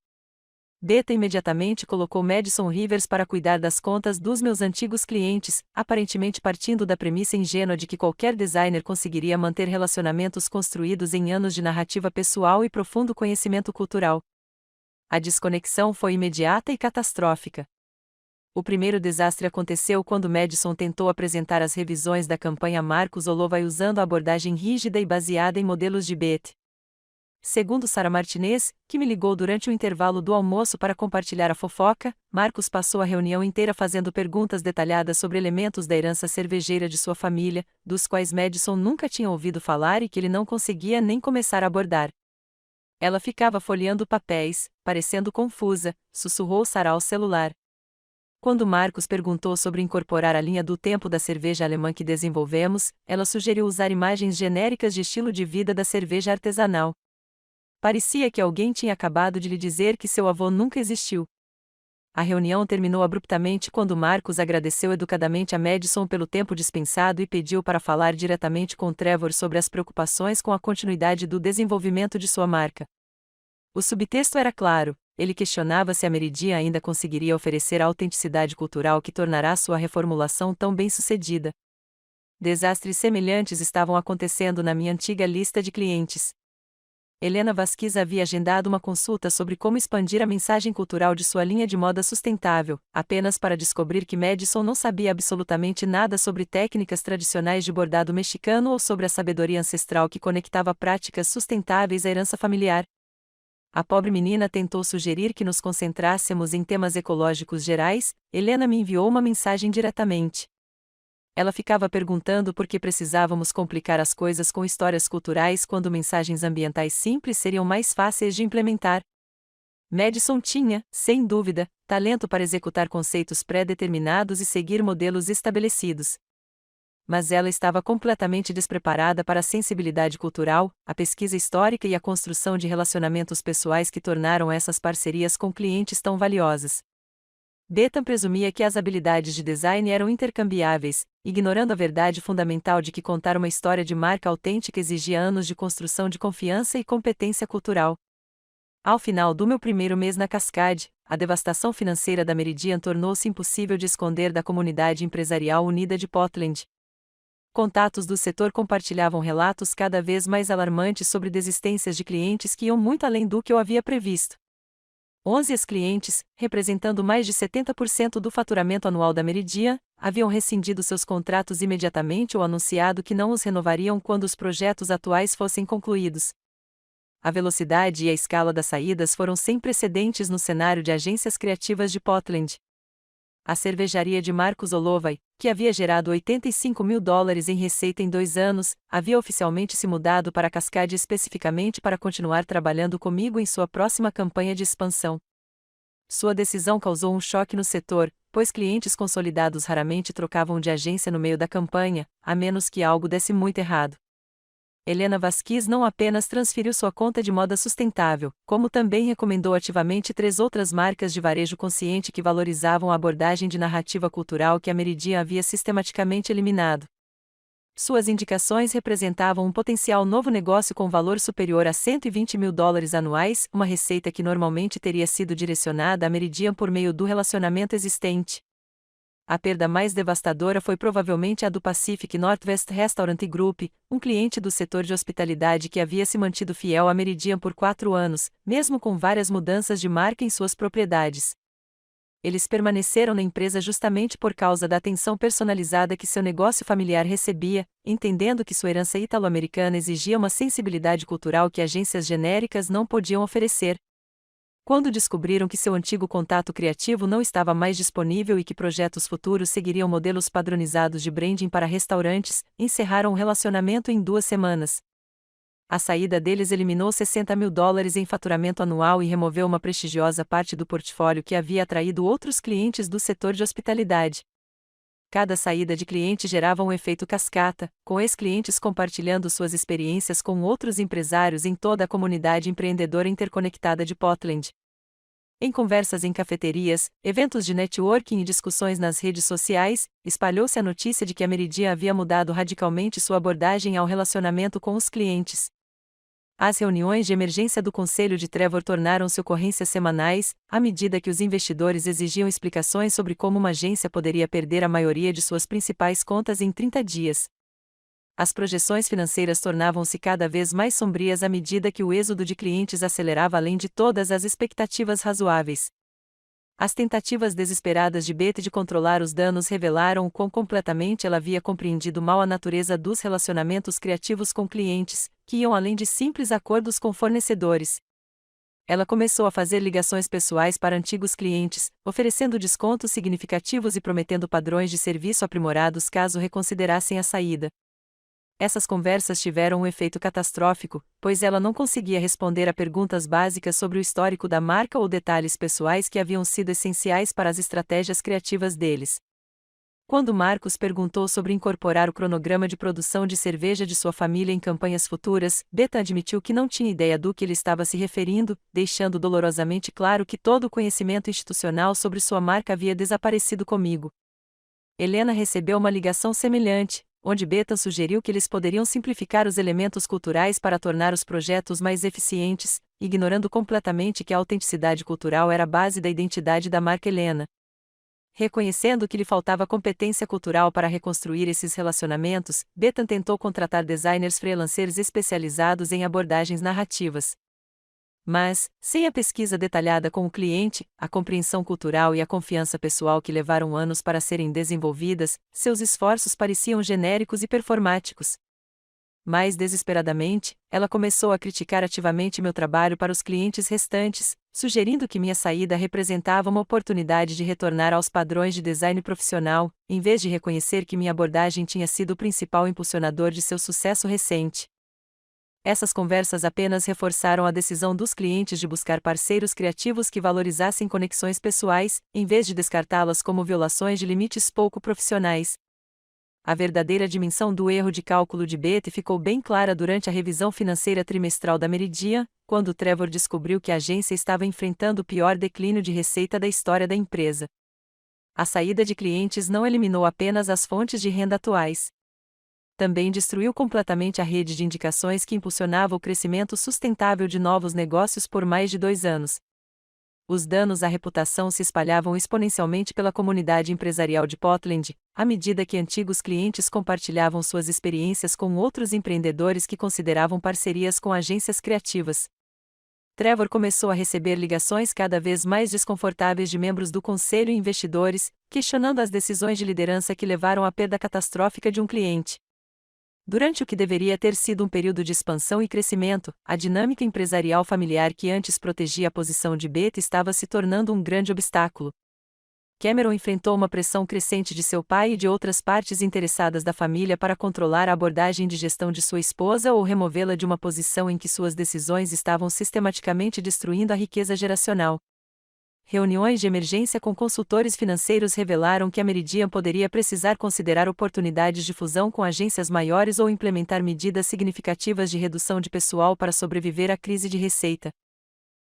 Beta imediatamente colocou Madison Rivers para cuidar das contas dos meus antigos clientes, aparentemente partindo da premissa ingênua de que qualquer designer conseguiria manter relacionamentos construídos em anos de narrativa pessoal e profundo conhecimento cultural. A desconexão foi imediata e catastrófica. O primeiro desastre aconteceu quando Madison tentou apresentar as revisões da campanha Marcos Olovai usando a abordagem rígida e baseada em modelos de Beta. Segundo Sarah Martinez, que me ligou durante o intervalo do almoço para compartilhar a fofoca, Marcos passou a reunião inteira fazendo perguntas detalhadas sobre elementos da herança cervejeira de sua família, dos quais Madison nunca tinha ouvido falar e que ele não conseguia nem começar a abordar. Ela ficava folheando papéis, parecendo confusa, sussurrou Sarah ao celular. Quando Marcos perguntou sobre incorporar a linha do tempo da cerveja alemã que desenvolvemos, ela sugeriu usar imagens genéricas de estilo de vida da cerveja artesanal. Parecia que alguém tinha acabado de lhe dizer que seu avô nunca existiu. A reunião terminou abruptamente quando Marcos agradeceu educadamente a Madison pelo tempo dispensado e pediu para falar diretamente com Trevor sobre as preocupações com a continuidade do desenvolvimento de sua marca. O subtexto era claro, ele questionava se a Meridian ainda conseguiria oferecer a autenticidade cultural que tornará sua reformulação tão bem-sucedida. Desastres semelhantes estavam acontecendo na minha antiga lista de clientes. Helena Vasquez havia agendado uma consulta sobre como expandir a mensagem cultural de sua linha de moda sustentável, apenas para descobrir que Madison não sabia absolutamente nada sobre técnicas tradicionais de bordado mexicano ou sobre a sabedoria ancestral que conectava práticas sustentáveis à herança familiar. A pobre menina tentou sugerir que nos concentrássemos em temas ecológicos gerais. Helena me enviou uma mensagem diretamente. Ela ficava perguntando por que precisávamos complicar as coisas com histórias culturais quando mensagens ambientais simples seriam mais fáceis de implementar. Madison tinha, sem dúvida, talento para executar conceitos pré-determinados e seguir modelos estabelecidos. Mas ela estava completamente despreparada para a sensibilidade cultural, a pesquisa histórica e a construção de relacionamentos pessoais que tornaram essas parcerias com clientes tão valiosas. Beta presumia que as habilidades de design eram intercambiáveis, ignorando a verdade fundamental de que contar uma história de marca autêntica exigia anos de construção de confiança e competência cultural. Ao final do meu primeiro mês na Cascade, a devastação financeira da Meridian tornou-se impossível de esconder da comunidade empresarial unida de Portland. Contatos do setor compartilhavam relatos cada vez mais alarmantes sobre desistências de clientes que iam muito além do que eu havia previsto. 11 ex-clientes, representando mais de 70% do faturamento anual da Meridian, haviam rescindido seus contratos imediatamente ou anunciado que não os renovariam quando os projetos atuais fossem concluídos. A velocidade e a escala das saídas foram sem precedentes no cenário de agências criativas de Portland. A cervejaria de Marcos Olovai, que havia gerado $85 mil em receita em 2 anos, havia oficialmente se mudado para Cascade especificamente para continuar trabalhando comigo em sua próxima campanha de expansão. Sua decisão causou um choque no setor, pois clientes consolidados raramente trocavam de agência no meio da campanha, a menos que algo desse muito errado. Helena Vasquez não apenas transferiu sua conta de moda sustentável, como também recomendou ativamente 3 outras marcas de varejo consciente que valorizavam a abordagem de narrativa cultural que a Meridian havia sistematicamente eliminado. Suas indicações representavam um potencial novo negócio com valor superior a $120 mil anuais, uma receita que normalmente teria sido direcionada à Meridian por meio do relacionamento existente. A perda mais devastadora foi provavelmente a do Pacific Northwest Restaurant Group, um cliente do setor de hospitalidade que havia se mantido fiel à Meridian por 4 anos, mesmo com várias mudanças de marca em suas propriedades. Eles permaneceram na empresa justamente por causa da atenção personalizada que seu negócio familiar recebia, entendendo que sua herança italo-americana exigia uma sensibilidade cultural que agências genéricas não podiam oferecer. Quando descobriram que seu antigo contato criativo não estava mais disponível e que projetos futuros seguiriam modelos padronizados de branding para restaurantes, encerraram o relacionamento em 2 semanas. A saída deles eliminou $60 mil em faturamento anual e removeu uma prestigiosa parte do portfólio que havia atraído outros clientes do setor de hospitalidade. Cada saída de cliente gerava um efeito cascata, com ex-clientes compartilhando suas experiências com outros empresários em toda a comunidade empreendedora interconectada de Portland. Em conversas em cafeterias, eventos de networking e discussões nas redes sociais, espalhou-se a notícia de que a Meridian havia mudado radicalmente sua abordagem ao relacionamento com os clientes. As reuniões de emergência do Conselho de Trevor tornaram-se ocorrências semanais, à medida que os investidores exigiam explicações sobre como uma agência poderia perder a maioria de suas principais contas em 30 dias. As projeções financeiras tornavam-se cada vez mais sombrias à medida que o êxodo de clientes acelerava além de todas as expectativas razoáveis. As tentativas desesperadas de Beth de controlar os danos revelaram o quão completamente ela havia compreendido mal a natureza dos relacionamentos criativos com clientes, que iam além de simples acordos com fornecedores. Ela começou a fazer ligações pessoais para antigos clientes, oferecendo descontos significativos e prometendo padrões de serviço aprimorados caso reconsiderassem a saída. Essas conversas tiveram um efeito catastrófico, pois ela não conseguia responder a perguntas básicas sobre o histórico da marca ou detalhes pessoais que haviam sido essenciais para as estratégias criativas deles. Quando Marcus perguntou sobre incorporar o cronograma de produção de cerveja de sua família em campanhas futuras, Beth admitiu que não tinha ideia do que ele estava se referindo, deixando dolorosamente claro que todo o conhecimento institucional sobre sua marca havia desaparecido comigo. Helena recebeu uma ligação semelhante, onde Beth sugeriu que eles poderiam simplificar os elementos culturais para tornar os projetos mais eficientes, ignorando completamente que a autenticidade cultural era a base da identidade da marca Helena. Reconhecendo que lhe faltava competência cultural para reconstruir esses relacionamentos, Beth tentou contratar designers freelancers especializados em abordagens narrativas. Mas, sem a pesquisa detalhada com o cliente, a compreensão cultural e a confiança pessoal que levaram anos para serem desenvolvidas, seus esforços pareciam genéricos e performáticos. Mais desesperadamente, ela começou a criticar ativamente meu trabalho para os clientes restantes, sugerindo que minha saída representava uma oportunidade de retornar aos padrões de design profissional, em vez de reconhecer que minha abordagem tinha sido o principal impulsionador de seu sucesso recente. Essas conversas apenas reforçaram a decisão dos clientes de buscar parceiros criativos que valorizassem conexões pessoais, em vez de descartá-las como violações de limites pouco profissionais. A verdadeira dimensão do erro de cálculo de Beth ficou bem clara durante a revisão financeira trimestral da Meridian, quando Trevor descobriu que a agência estava enfrentando o pior declínio de receita da história da empresa. A saída de clientes não eliminou apenas as fontes de renda atuais. Também destruiu completamente a rede de indicações que impulsionava o crescimento sustentável de novos negócios por mais de 2 anos. Os danos à reputação se espalhavam exponencialmente pela comunidade empresarial de Portland, à medida que antigos clientes compartilhavam suas experiências com outros empreendedores que consideravam parcerias com agências criativas. Trevor começou a receber ligações cada vez mais desconfortáveis de membros do conselho e investidores, questionando as decisões de liderança que levaram à perda catastrófica de um cliente. Durante o que deveria ter sido um período de expansão e crescimento, a dinâmica empresarial familiar que antes protegia a posição de Beth estava se tornando um grande obstáculo. Cameron enfrentou uma pressão crescente de seu pai e de outras partes interessadas da família para controlar a abordagem de gestão de sua esposa ou removê-la de uma posição em que suas decisões estavam sistematicamente destruindo a riqueza geracional. Reuniões de emergência com consultores financeiros revelaram que a Meridian poderia precisar considerar oportunidades de fusão com agências maiores ou implementar medidas significativas de redução de pessoal para sobreviver à crise de receita.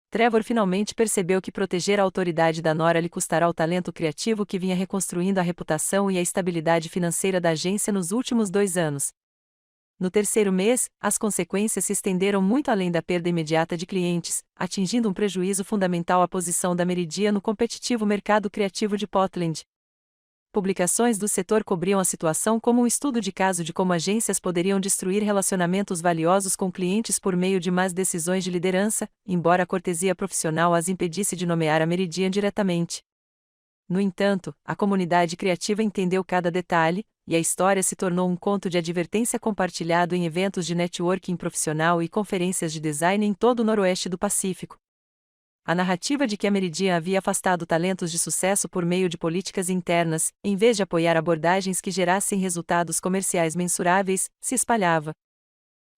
Trevor finalmente percebeu que proteger a autoridade da Nora lhe custará o talento criativo que vinha reconstruindo a reputação e a estabilidade financeira da agência nos últimos 2 anos. No terceiro mês, as consequências se estenderam muito além da perda imediata de clientes, atingindo um prejuízo fundamental à posição da Meridian no competitivo mercado criativo de Portland. Publicações do setor cobriam a situação como um estudo de caso de como agências poderiam destruir relacionamentos valiosos com clientes por meio de más decisões de liderança, embora a cortesia profissional as impedisse de nomear a Meridian diretamente. No entanto, a comunidade criativa entendeu cada detalhe, e a história se tornou um conto de advertência compartilhado em eventos de networking profissional e conferências de design em todo o noroeste do Pacífico. A narrativa de que a Meridian havia afastado talentos de sucesso por meio de políticas internas, em vez de apoiar abordagens que gerassem resultados comerciais mensuráveis, se espalhava.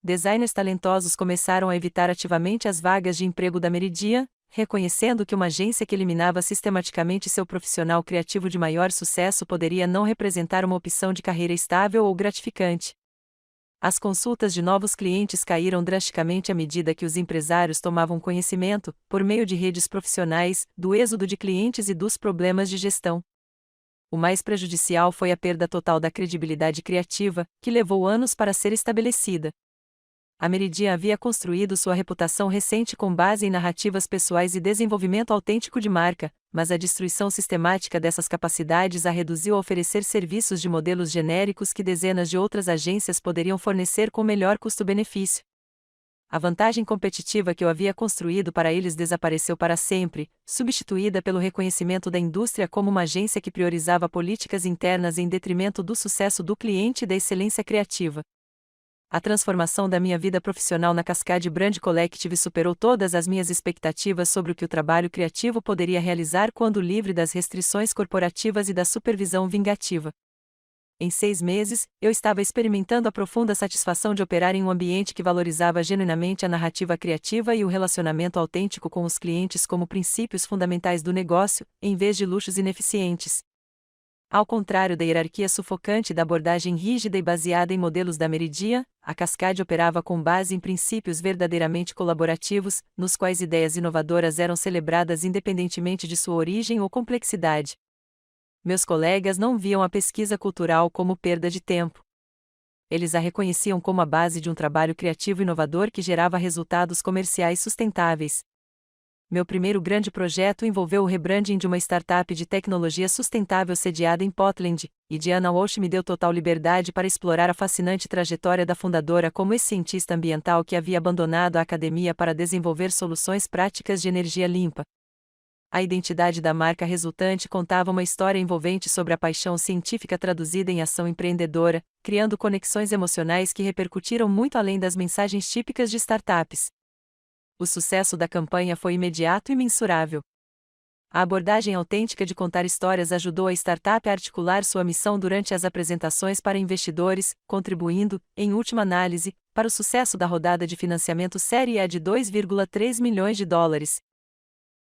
Designers talentosos começaram a evitar ativamente as vagas de emprego da Meridian, reconhecendo que uma agência que eliminava sistematicamente seu profissional criativo de maior sucesso poderia não representar uma opção de carreira estável ou gratificante. As consultas de novos clientes caíram drasticamente à medida que os empresários tomavam conhecimento, por meio de redes profissionais, do êxodo de clientes e dos problemas de gestão. O mais prejudicial foi a perda total da credibilidade criativa, que levou anos para ser estabelecida. A Meridian havia construído sua reputação recente com base em narrativas pessoais e desenvolvimento autêntico de marca, mas a destruição sistemática dessas capacidades a reduziu a oferecer serviços de modelos genéricos que dezenas de outras agências poderiam fornecer com melhor custo-benefício. A vantagem competitiva que eu havia construído para eles desapareceu para sempre, substituída pelo reconhecimento da indústria como uma agência que priorizava políticas internas em detrimento do sucesso do cliente e da excelência criativa. A transformação da minha vida profissional na Cascade Brand Collective superou todas as minhas expectativas sobre o que o trabalho criativo poderia realizar quando livre das restrições corporativas e da supervisão vingativa. Em 6 meses, eu estava experimentando a profunda satisfação de operar em um ambiente que valorizava genuinamente a narrativa criativa e o relacionamento autêntico com os clientes como princípios fundamentais do negócio, em vez de luxos ineficientes. Ao contrário da hierarquia sufocante e da abordagem rígida e baseada em modelos da Meridian, a Cascade operava com base em princípios verdadeiramente colaborativos, nos quais ideias inovadoras eram celebradas independentemente de sua origem ou complexidade. Meus colegas não viam a pesquisa cultural como perda de tempo. Eles a reconheciam como a base de um trabalho criativo inovador que gerava resultados comerciais sustentáveis. Meu primeiro grande projeto envolveu o rebranding de uma startup de tecnologia sustentável sediada em Portland, e Diana Walsh me deu total liberdade para explorar a fascinante trajetória da fundadora como ex-cientista ambiental que havia abandonado a academia para desenvolver soluções práticas de energia limpa. A identidade da marca resultante contava uma história envolvente sobre a paixão científica traduzida em ação empreendedora, criando conexões emocionais que repercutiram muito além das mensagens típicas de startups. O sucesso da campanha foi imediato e mensurável. A abordagem autêntica de contar histórias ajudou a startup a articular sua missão durante as apresentações para investidores, contribuindo, em última análise, para o sucesso da rodada de financiamento Série A de $2,3 milhões.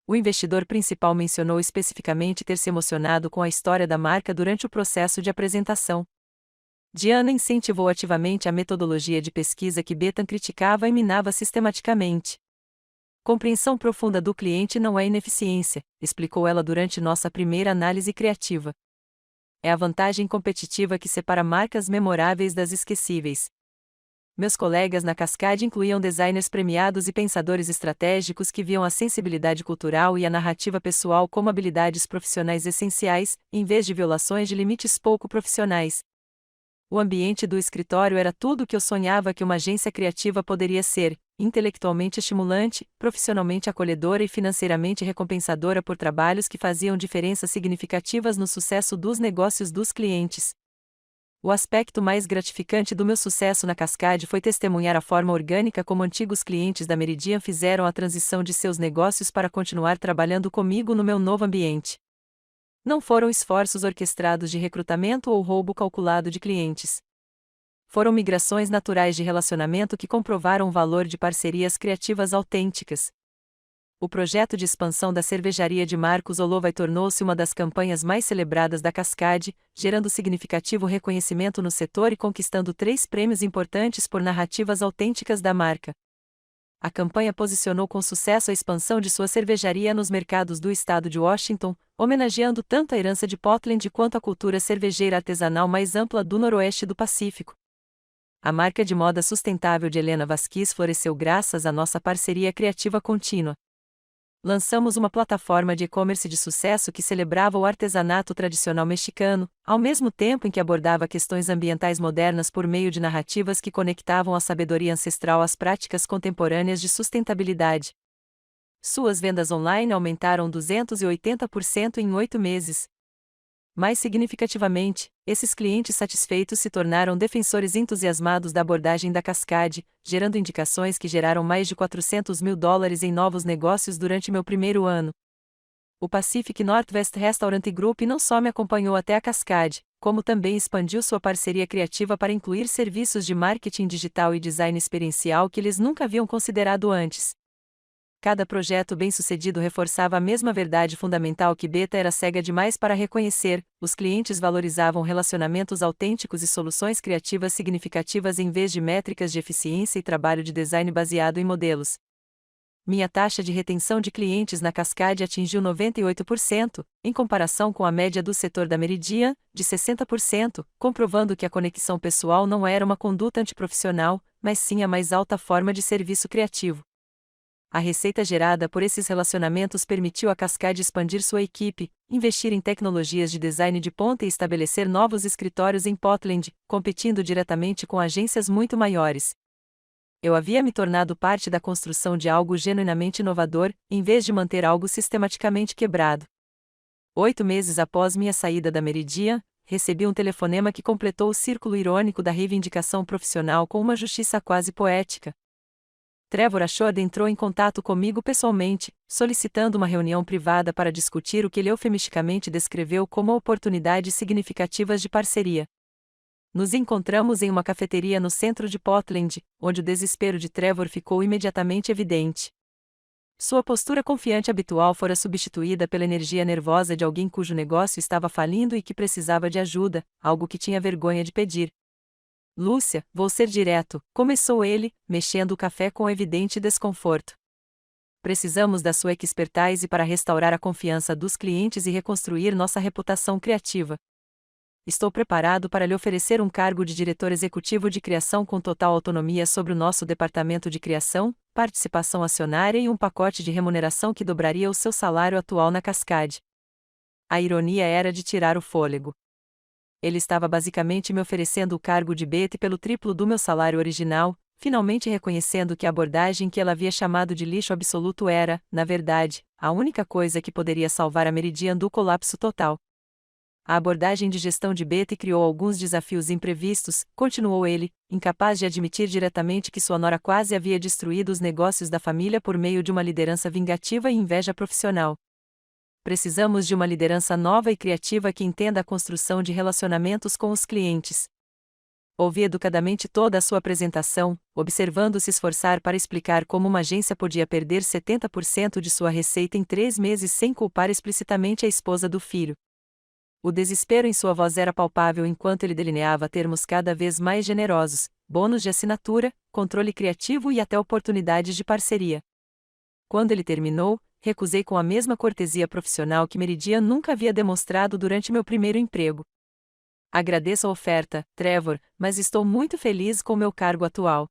O investidor principal mencionou especificamente ter se emocionado com a história da marca durante o processo de apresentação. Diana incentivou ativamente a metodologia de pesquisa que Bethan criticava e minava sistematicamente. Compreensão profunda do cliente não é ineficiência, explicou ela durante nossa primeira análise criativa. É a vantagem competitiva que separa marcas memoráveis das esquecíveis. Meus colegas na Cascade incluíam designers premiados e pensadores estratégicos que viam a sensibilidade cultural e a narrativa pessoal como habilidades profissionais essenciais, em vez de violações de limites pouco profissionais. O ambiente do escritório era tudo o que eu sonhava que uma agência criativa poderia ser: intelectualmente estimulante, profissionalmente acolhedora e financeiramente recompensadora por trabalhos que faziam diferenças significativas no sucesso dos negócios dos clientes. O aspecto mais gratificante do meu sucesso na Cascade foi testemunhar a forma orgânica como antigos clientes da Meridian fizeram a transição de seus negócios para continuar trabalhando comigo no meu novo ambiente. Não foram esforços orquestrados de recrutamento ou roubo calculado de clientes. Foram migrações naturais de relacionamento que comprovaram o valor de parcerias criativas autênticas. O projeto de expansão da cervejaria de Marcos Olovai tornou-se uma das campanhas mais celebradas da Cascade, gerando significativo reconhecimento no setor e conquistando 3 prêmios importantes por narrativas autênticas da marca. A campanha posicionou com sucesso a expansão de sua cervejaria nos mercados do estado de Washington, homenageando tanto a herança de Portland quanto a cultura cervejeira artesanal mais ampla do noroeste do Pacífico. A marca de moda sustentável de Helena Vasquez floresceu graças à nossa parceria criativa contínua. Lançamos uma plataforma de e-commerce de sucesso que celebrava o artesanato tradicional mexicano, ao mesmo tempo em que abordava questões ambientais modernas por meio de narrativas que conectavam a sabedoria ancestral às práticas contemporâneas de sustentabilidade. Suas vendas online aumentaram 280% em 8 meses. Mais significativamente, esses clientes satisfeitos se tornaram defensores entusiasmados da abordagem da Cascade, gerando indicações que geraram mais de $400 mil em novos negócios durante meu primeiro ano. O Pacific Northwest Restaurant Group não só me acompanhou até a Cascade, como também expandiu sua parceria criativa para incluir serviços de marketing digital e design experiencial que eles nunca haviam considerado antes. Cada projeto bem-sucedido reforçava a mesma verdade fundamental que Beta era cega demais para reconhecer: os clientes valorizavam relacionamentos autênticos e soluções criativas significativas em vez de métricas de eficiência e trabalho de design baseado em modelos. Minha taxa de retenção de clientes na Cascade atingiu 98%, em comparação com a média do setor da Meridian, de 60%, comprovando que a conexão pessoal não era uma conduta antiprofissional, mas sim a mais alta forma de serviço criativo. A receita gerada por esses relacionamentos permitiu à Cascade expandir sua equipe, investir em tecnologias de design de ponta e estabelecer novos escritórios em Portland, competindo diretamente com agências muito maiores. Eu havia me tornado parte da construção de algo genuinamente inovador, em vez de manter algo sistematicamente quebrado. 8 meses após minha saída da Meridian, recebi um telefonema que completou o círculo irônico da reivindicação profissional com uma justiça quase poética. Trevor Ashford entrou em contato comigo pessoalmente, solicitando uma reunião privada para discutir o que ele eufemisticamente descreveu como oportunidades significativas de parceria. Nos encontramos em uma cafeteria no centro de Portland, onde o desespero de Trevor ficou imediatamente evidente. Sua postura confiante habitual fora substituída pela energia nervosa de alguém cujo negócio estava falindo e que precisava de ajuda, algo que tinha vergonha de pedir. Lúcia, vou ser direto, começou ele, mexendo o café com evidente desconforto. Precisamos da sua expertise para restaurar a confiança dos clientes e reconstruir nossa reputação criativa. Estou preparado para lhe oferecer um cargo de diretor executivo de criação com total autonomia sobre o nosso departamento de criação, participação acionária e um pacote de remuneração que dobraria o seu salário atual na Cascade. A ironia era de tirar o fôlego. Ele estava basicamente me oferecendo o cargo de Beta pelo triplo do meu salário original, finalmente reconhecendo que a abordagem que ela havia chamado de lixo absoluto era, na verdade, a única coisa que poderia salvar a Meridian do colapso total. A abordagem de gestão de Beta criou alguns desafios imprevistos, continuou ele, incapaz de admitir diretamente que sua nora quase havia destruído os negócios da família por meio de uma liderança vingativa e inveja profissional. Precisamos de uma liderança nova e criativa que entenda a construção de relacionamentos com os clientes. Ouvi educadamente toda a sua apresentação, observando se esforçar para explicar como uma agência podia perder 70% de sua receita em 3 meses sem culpar explicitamente a esposa do filho. O desespero em sua voz era palpável enquanto ele delineava termos cada vez mais generosos, bônus de assinatura, controle criativo e até oportunidades de parceria. Quando ele terminou, recusei com a mesma cortesia profissional que Meridian nunca havia demonstrado durante meu primeiro emprego. Agradeço a oferta, Trevor, mas estou muito feliz com meu cargo atual.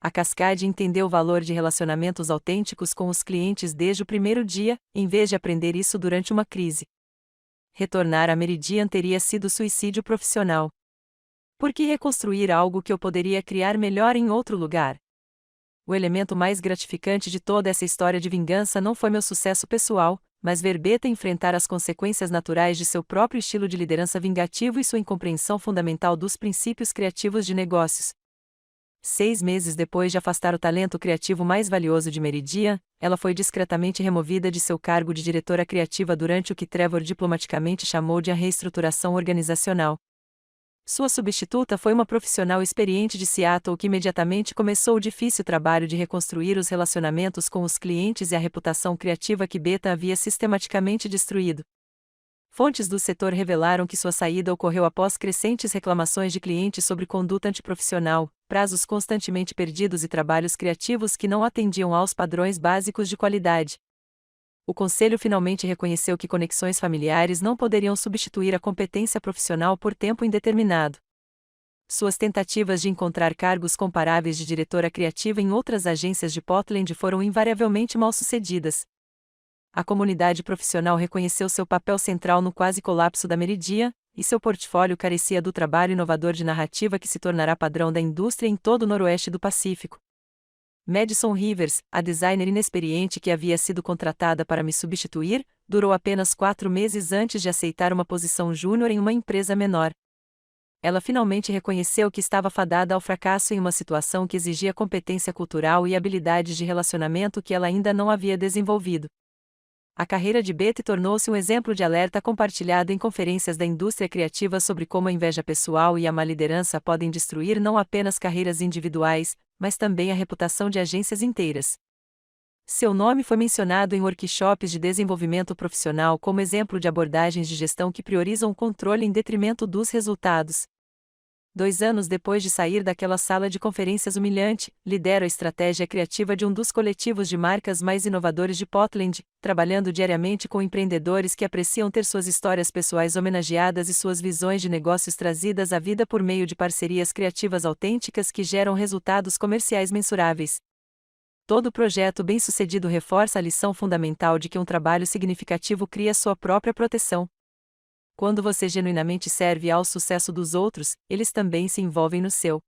A Cascade entendeu o valor de relacionamentos autênticos com os clientes desde o primeiro dia, em vez de aprender isso durante uma crise. Retornar à Meridian teria sido suicídio profissional. Por que reconstruir algo que eu poderia criar melhor em outro lugar? O elemento mais gratificante de toda essa história de vingança não foi meu sucesso pessoal, mas ver Beta enfrentar as consequências naturais de seu próprio estilo de liderança vingativo e sua incompreensão fundamental dos princípios criativos de negócios. 6 meses depois de afastar o talento criativo mais valioso de Meridian, ela foi discretamente removida de seu cargo de diretora criativa durante o que Trevor diplomaticamente chamou de a reestruturação organizacional. Sua substituta foi uma profissional experiente de Seattle que imediatamente começou o difícil trabalho de reconstruir os relacionamentos com os clientes e a reputação criativa que Beta havia sistematicamente destruído. Fontes do setor revelaram que sua saída ocorreu após crescentes reclamações de clientes sobre conduta antiprofissional, prazos constantemente perdidos e trabalhos criativos que não atendiam aos padrões básicos de qualidade. O conselho finalmente reconheceu que conexões familiares não poderiam substituir a competência profissional por tempo indeterminado. Suas tentativas de encontrar cargos comparáveis de diretora criativa em outras agências de Portland foram invariavelmente mal-sucedidas. A comunidade profissional reconheceu seu papel central no quase colapso da Meridian, e seu portfólio carecia do trabalho inovador de narrativa que se tornará padrão da indústria em todo o noroeste do Pacífico. Madison Rivers, a designer inexperiente que havia sido contratada para me substituir, durou apenas 4 meses antes de aceitar uma posição júnior em uma empresa menor. Ela finalmente reconheceu que estava fadada ao fracasso em uma situação que exigia competência cultural e habilidades de relacionamento que ela ainda não havia desenvolvido. A carreira de Beta tornou-se um exemplo de alerta compartilhado em conferências da indústria criativa sobre como a inveja pessoal e a má liderança podem destruir não apenas carreiras individuais, mas também a reputação de agências inteiras. Seu nome foi mencionado em workshops de desenvolvimento profissional como exemplo de abordagens de gestão que priorizam o controle em detrimento dos resultados. 2 anos depois de sair daquela sala de conferências humilhante, lidero a estratégia criativa de um dos coletivos de marcas mais inovadores de Portland, trabalhando diariamente com empreendedores que apreciam ter suas histórias pessoais homenageadas e suas visões de negócios trazidas à vida por meio de parcerias criativas autênticas que geram resultados comerciais mensuráveis. Todo projeto bem-sucedido reforça a lição fundamental de que um trabalho significativo cria sua própria proteção. Quando você genuinamente serve ao sucesso dos outros, eles também se envolvem no seu.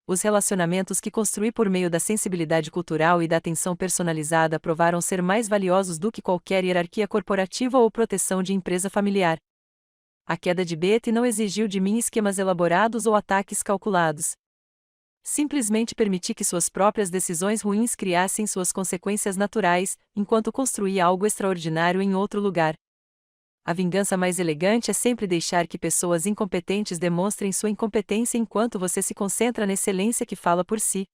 Os relacionamentos que construí por meio da sensibilidade cultural e da atenção personalizada provaram ser mais valiosos do que qualquer hierarquia corporativa ou proteção de empresa familiar. A queda de Betty não exigiu de mim esquemas elaborados ou ataques calculados. Simplesmente permiti que suas próprias decisões ruins criassem suas consequências naturais, enquanto construía algo extraordinário em outro lugar. A vingança mais elegante é sempre deixar que pessoas incompetentes demonstrem sua incompetência enquanto você se concentra na excelência que fala por si.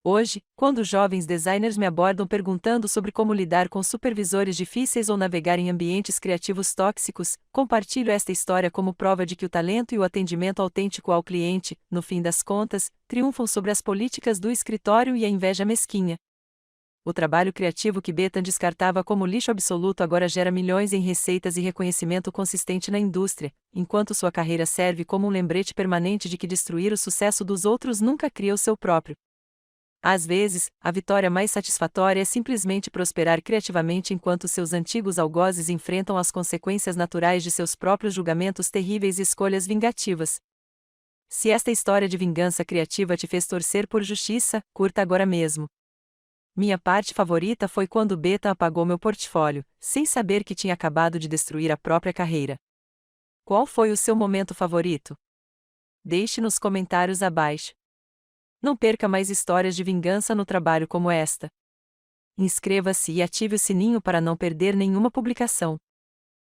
Hoje, quando jovens designers me abordam perguntando sobre como lidar com supervisores difíceis ou navegar em ambientes criativos tóxicos, compartilho esta história como prova de que o talento e o atendimento autêntico ao cliente, no fim das contas, triunfam sobre as políticas do escritório e a inveja mesquinha. O trabalho criativo que Bethan descartava como lixo absoluto agora gera milhões em receitas e reconhecimento consistente na indústria, enquanto sua carreira serve como um lembrete permanente de que destruir o sucesso dos outros nunca cria o seu próprio. Às vezes, a vitória mais satisfatória é simplesmente prosperar criativamente enquanto seus antigos algozes enfrentam as consequências naturais de seus próprios julgamentos terríveis e escolhas vingativas. Se esta história de vingança criativa te fez torcer por justiça, curta agora mesmo. Minha parte favorita foi quando Bethan apagou meu portfólio, sem saber que tinha acabado de destruir a própria carreira. Qual foi o seu momento favorito? Deixe nos comentários abaixo. Não perca mais histórias de vingança no trabalho como esta. Inscreva-se e ative o sininho para não perder nenhuma publicação.